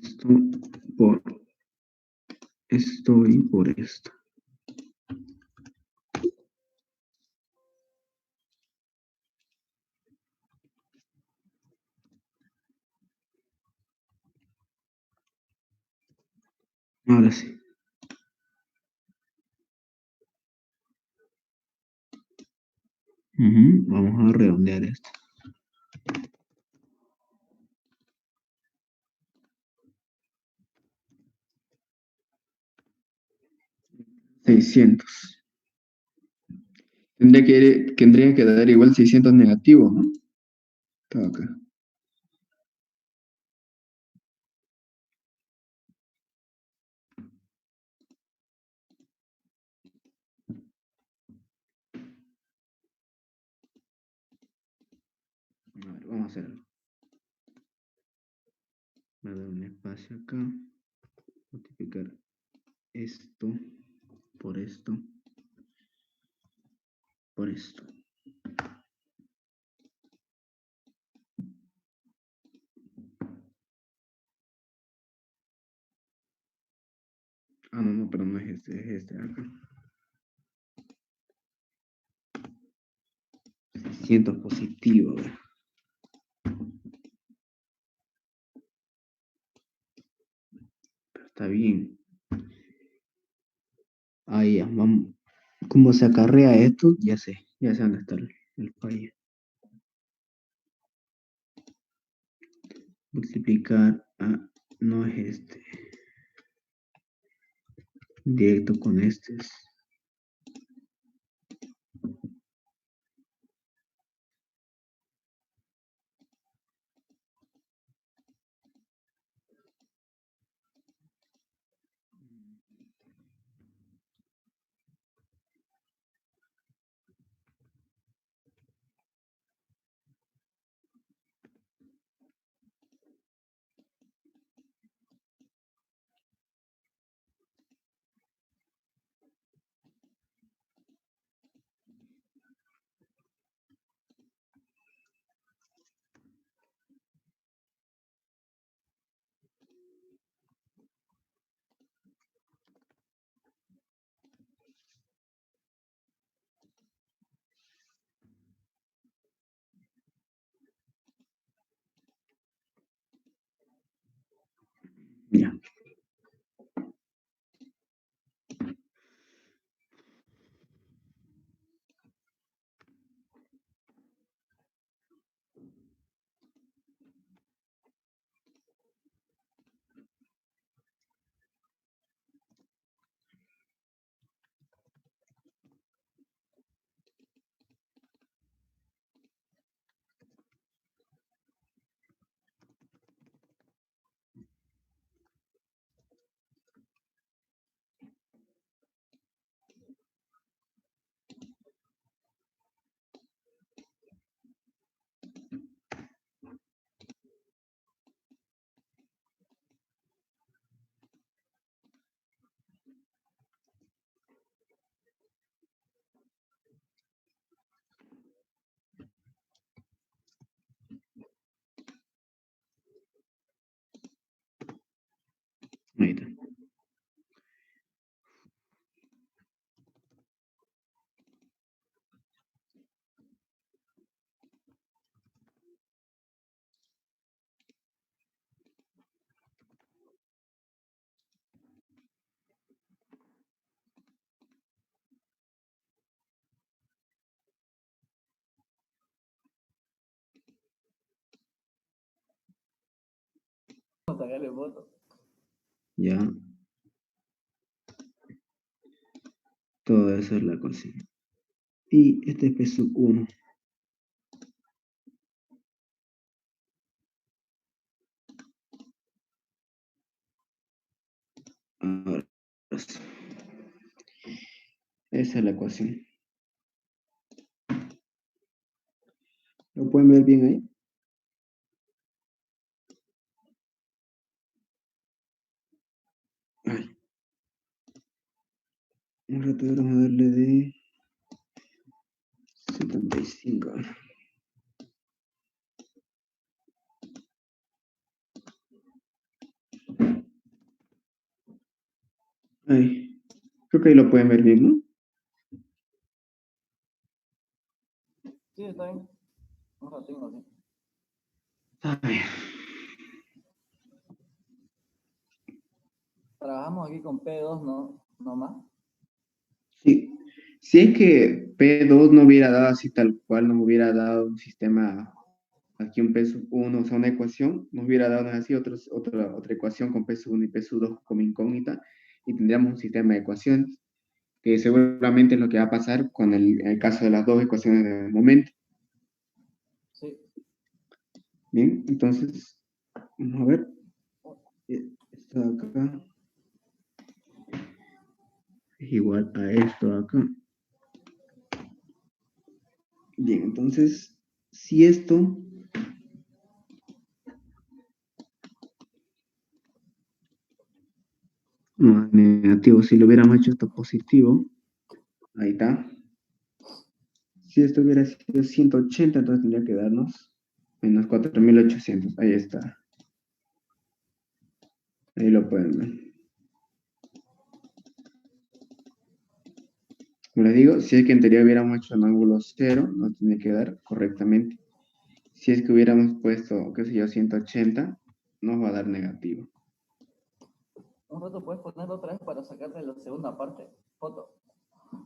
A: Esto por esto y por esto. Ahora sí. Vamos a redondear esto. 600. Tendría que dar igual 600 negativo, ¿no? Todo acá. vamos a hacer algo. Voy a dar un espacio acá. Multiplicar esto por esto por esto. Ah, no, pero no es este de acá. 600 positivo. Pero está bien. Ahí ya, vamos. ¿Cómo se acarrea esto? Ya sé dónde está el fallo. Multiplicar a, no es este. Directo con este. Ya. Ahí está.
E: Sacarle foto.
A: Ya. Todo eso es la cocina. Y este es peso 1. Ahora sí. Esa es la ecuación. ¿Lo pueden ver bien ahí? Ay. Un rato vamos a darle de 75. Ay. Creo que ahí lo pueden ver bien, ¿no?
E: Sí, está bien. Un ratito así.
A: Ay.
E: Trabajamos aquí con P2, no más.
A: Sí. Si es que P2 no hubiera dado así tal cual, nos hubiera dado un sistema, aquí un peso 1, o sea, una ecuación, nos hubiera dado así otra ecuación con peso 1 y peso 2 como incógnita, y tendríamos un sistema de ecuaciones, que seguramente es lo que va a pasar con el caso de las dos ecuaciones de momento.
E: Sí.
A: Bien, entonces, vamos a ver. Esto de acá es igual a esto de acá. Bien, entonces, si esto No, negativo. Si lo hubiéramos hecho esto positivo, ahí está. Si esto hubiera sido 180, entonces tendría que darnos menos 4.800. Ahí está. Ahí lo pueden ver. Como les digo, si es que en teoría hubiéramos hecho un ángulo 0, nos tiene que dar correctamente. Si es que hubiéramos puesto, qué sé yo, 180, nos va a dar negativo.
E: Un rato puedes ponerlo otra vez para sacarte la segunda parte. Foto,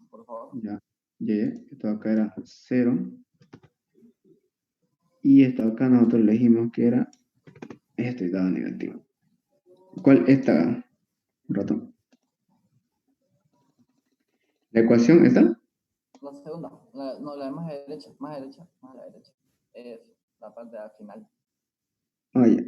E: por favor.
A: Ya. Esto acá era 0. Y esto acá nosotros elegimos que era este, dado negativo. ¿Cuál? Esta, un rato. ¿La ecuación está?
E: La segunda, no, la de más derecha, más a la derecha. Es la parte final.
A: Ah, ya.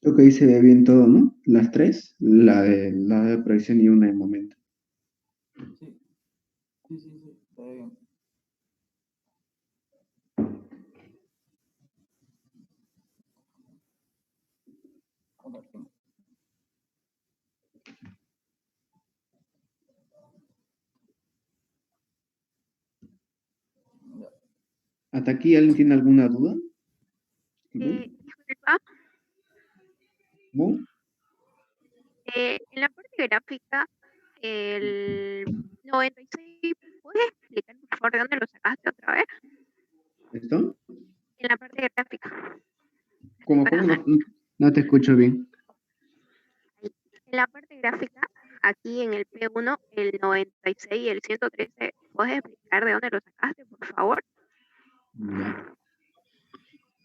A: Creo que ahí se ve bien todo, ¿no? Las tres, la de proyección y una de momento.
E: Sí, se ve bien. Compartimos. Ya.
A: ¿Hasta aquí alguien tiene alguna duda?
I: Disculpa,
A: ¿No?
I: en la parte gráfica, el 96, ¿puedes explicar por favor de dónde lo sacaste otra vez?
A: ¿Esto?
I: En la parte gráfica.
A: ¿Cómo no te escucho bien?
I: En la parte gráfica, aquí en el P1, el 96 y el 113, ¿puedes explicar de dónde lo sacaste, por favor?
A: Ya.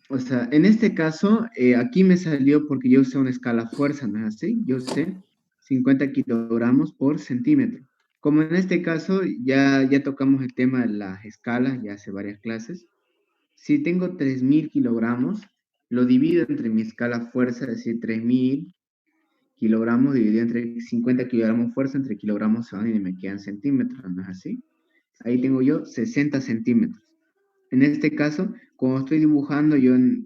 A: O sea, en este caso, aquí me salió porque yo usé una escala fuerza, ¿no es así? Yo usé 50 kilogramos por centímetro. Como en este caso ya tocamos el tema de las escalas, ya hace varias clases. Si tengo 3.000 kilogramos, lo divido entre mi escala fuerza, es decir, 3.000 kilogramos dividido entre 50 kilogramos fuerza, entre kilogramos se van y me quedan centímetros, ¿no es así? Ahí tengo yo 60 centímetros. En este caso, como estoy dibujando,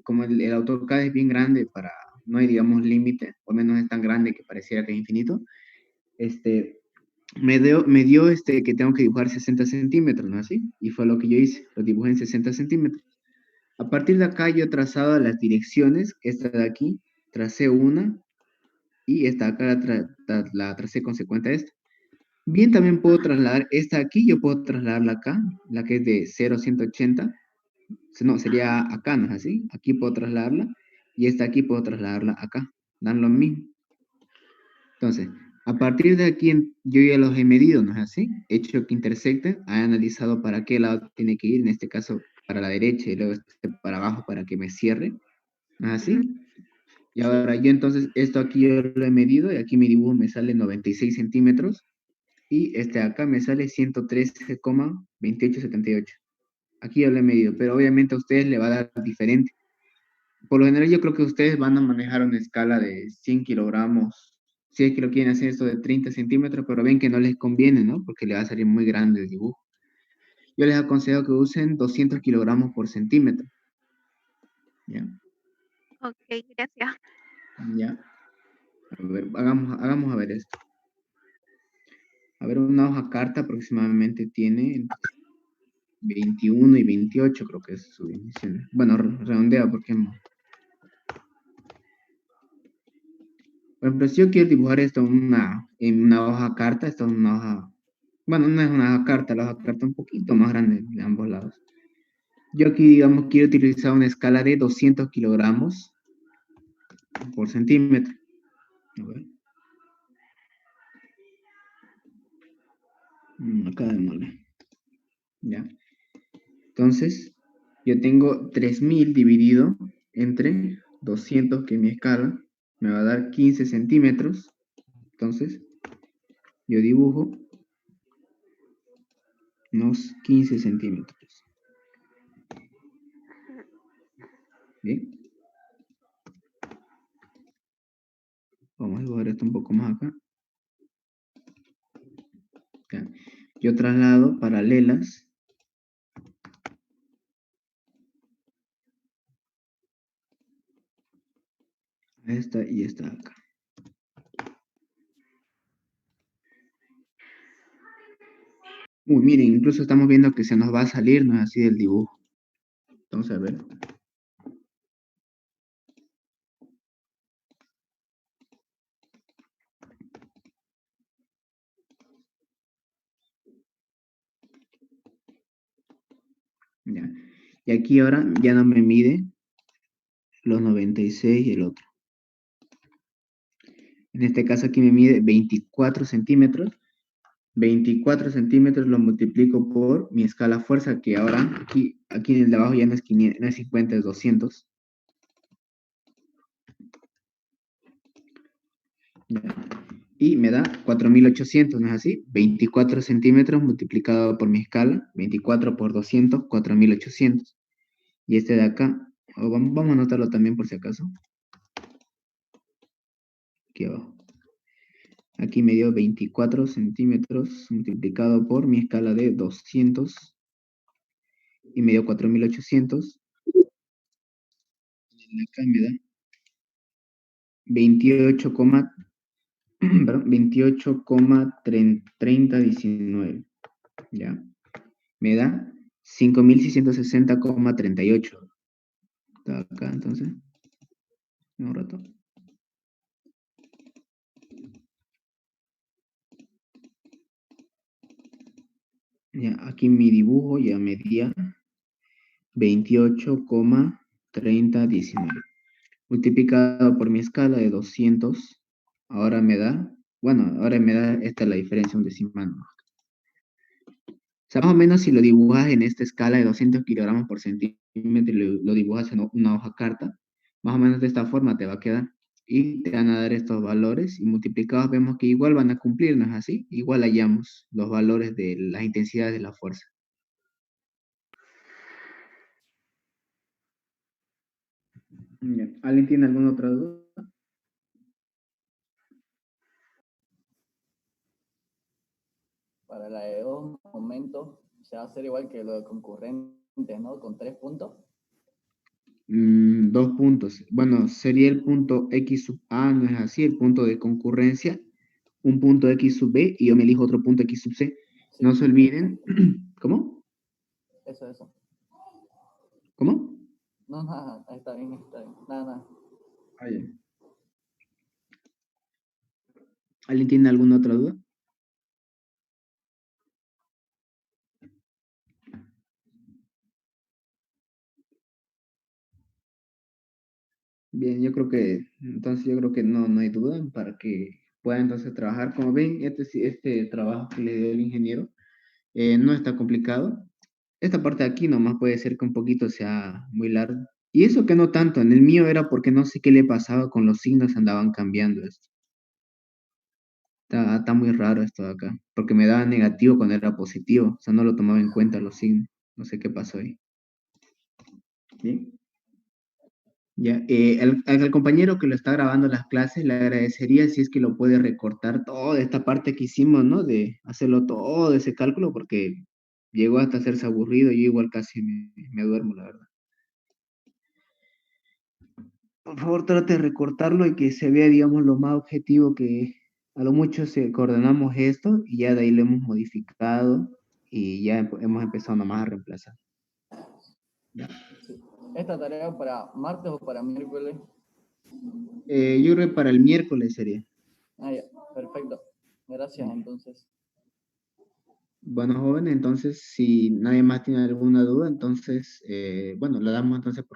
A: como el AutoCAD es bien grande no hay, digamos, límite, o menos es tan grande que pareciera que es infinito, me dio que tengo que dibujar 60 centímetros, ¿no es así? Y fue lo que yo hice, lo dibujé en 60 centímetros. A partir de acá yo he trazado las direcciones, esta de aquí, tracé una, y esta acá la tracé consecuente a esta. Bien, también puedo trasladar esta aquí, yo puedo trasladarla acá, la que es de 0 a 180, no, sería acá, ¿no es así? Aquí puedo trasladarla, y esta aquí puedo trasladarla acá, dan lo mismo. Entonces, a partir de aquí, yo ya los he medido, ¿no es así? He hecho que intersecten, he analizado para qué lado tiene que ir, en este caso para la derecha, y luego para abajo para que me cierre, ¿no es así? Y ahora yo entonces, esto aquí yo lo he medido, y aquí mi dibujo me sale 96 centímetros, y este acá me sale 113,2878. Aquí yo lo he medido, pero obviamente a ustedes le va a dar diferente. Por lo general yo creo que ustedes van a manejar una escala de 100 kilogramos, si es que lo quieren hacer esto de 30 centímetros, pero ven que no les conviene, ¿no? Porque le va a salir muy grande el dibujo. Yo les aconsejo que usen 200 kilogramos por centímetro. ¿Ya?
I: Ok, gracias.
A: ¿Ya? A ver, hagamos a ver esto. A ver, una hoja carta aproximadamente tiene 21 y 28, creo que es su dimensión. Bueno, redondea porque... Por ejemplo, si yo quiero dibujar esto en una hoja carta, esto es una hoja... Bueno, no es una hoja carta, la hoja carta es un poquito más grande de ambos lados. Yo aquí, digamos, quiero utilizar una escala de 200 kilogramos por centímetro. A ver. Acá démosle. ¿Ya? Entonces, yo tengo 3.000 dividido entre 200, que es mi escala, me va a dar 15 centímetros. Entonces, yo dibujo unos 15 centímetros. Bien. Vamos a dibujar esto un poco más acá. Ya. Yo traslado paralelas esta y esta acá. Uy, miren, incluso estamos viendo que se nos va a salir, ¿no es así del dibujo? Vamos a ver. Ya. Y aquí ahora ya no me mide los 96 y el otro. En este caso aquí me mide 24 centímetros. 24 centímetros lo multiplico por mi escala fuerza, que ahora aquí en el de abajo ya no es 500, no es 50, es 200. Ya. Y me da 4800, ¿no es así? 24 centímetros multiplicado por mi escala, 24 por 200, 4800. Y este de acá, vamos a anotarlo también por si acaso. Aquí abajo. Aquí me dio 24 centímetros multiplicado por mi escala de 200 y me dio 4800. Y acá me da 28, perdón, 28,3019. ¿Ya? Me da 5660,38. Está acá entonces. Un rato. Ya, aquí mi dibujo ya medía 28,3019. Multiplicado por mi escala de 200, ahora me da, esta es la diferencia, un decimal, ¿no? O sea, más o menos si lo dibujas en esta escala de 200 kilogramos por centímetro y lo dibujas en una hoja carta, más o menos de esta forma te va a quedar. Y te van a dar estos valores y multiplicados vemos que igual van a cumplir, ¿no es así? Igual hallamos los valores de las intensidades de la fuerza. Bien. ¿Alguien tiene alguna otra duda?
E: Para la de dos momentos se va a hacer igual que lo de concurrentes, ¿no? Con 3 puntos.
A: 2 puntos. Bueno, sería el punto X sub A, no es así, el punto de concurrencia, un punto X sub B y yo me elijo otro punto X sub C.
E: Sí.
A: No se olviden. ¿Cómo?
E: Eso.
A: ¿Cómo?
E: No, nada, está bien. Nada.
A: Ah, ya. ¿Alguien tiene alguna otra duda? Bien, entonces yo creo que no hay duda para que pueda entonces trabajar. Como ven, este trabajo que le dio el ingeniero no está complicado. Esta parte de aquí nomás puede ser que un poquito sea muy largo. Y eso que no tanto, en el mío era porque no sé qué le pasaba con los signos, andaban cambiando esto. Está muy raro esto de acá, porque me daba negativo cuando era positivo, o sea, no lo tomaba en cuenta los signos. No sé qué pasó ahí. Bien. Ya, al compañero que lo está grabando las clases, le agradecería si es que lo puede recortar toda esta parte que hicimos, ¿no? De hacerlo todo ese cálculo, porque llegó hasta hacerse aburrido, yo igual casi me duermo, la verdad. Por favor, trate de recortarlo y que se vea, digamos, lo más objetivo que a lo mucho coordinamos esto y ya de ahí lo hemos modificado y ya hemos empezado nomás a reemplazar. Ya.
E: Sí. ¿Esta tarea para martes o para miércoles?
A: Yo creo que para el miércoles sería.
E: Ah, ya, perfecto. Gracias, entonces.
A: Bueno, jóvenes, entonces, si nadie más tiene alguna duda, entonces, bueno, la damos entonces por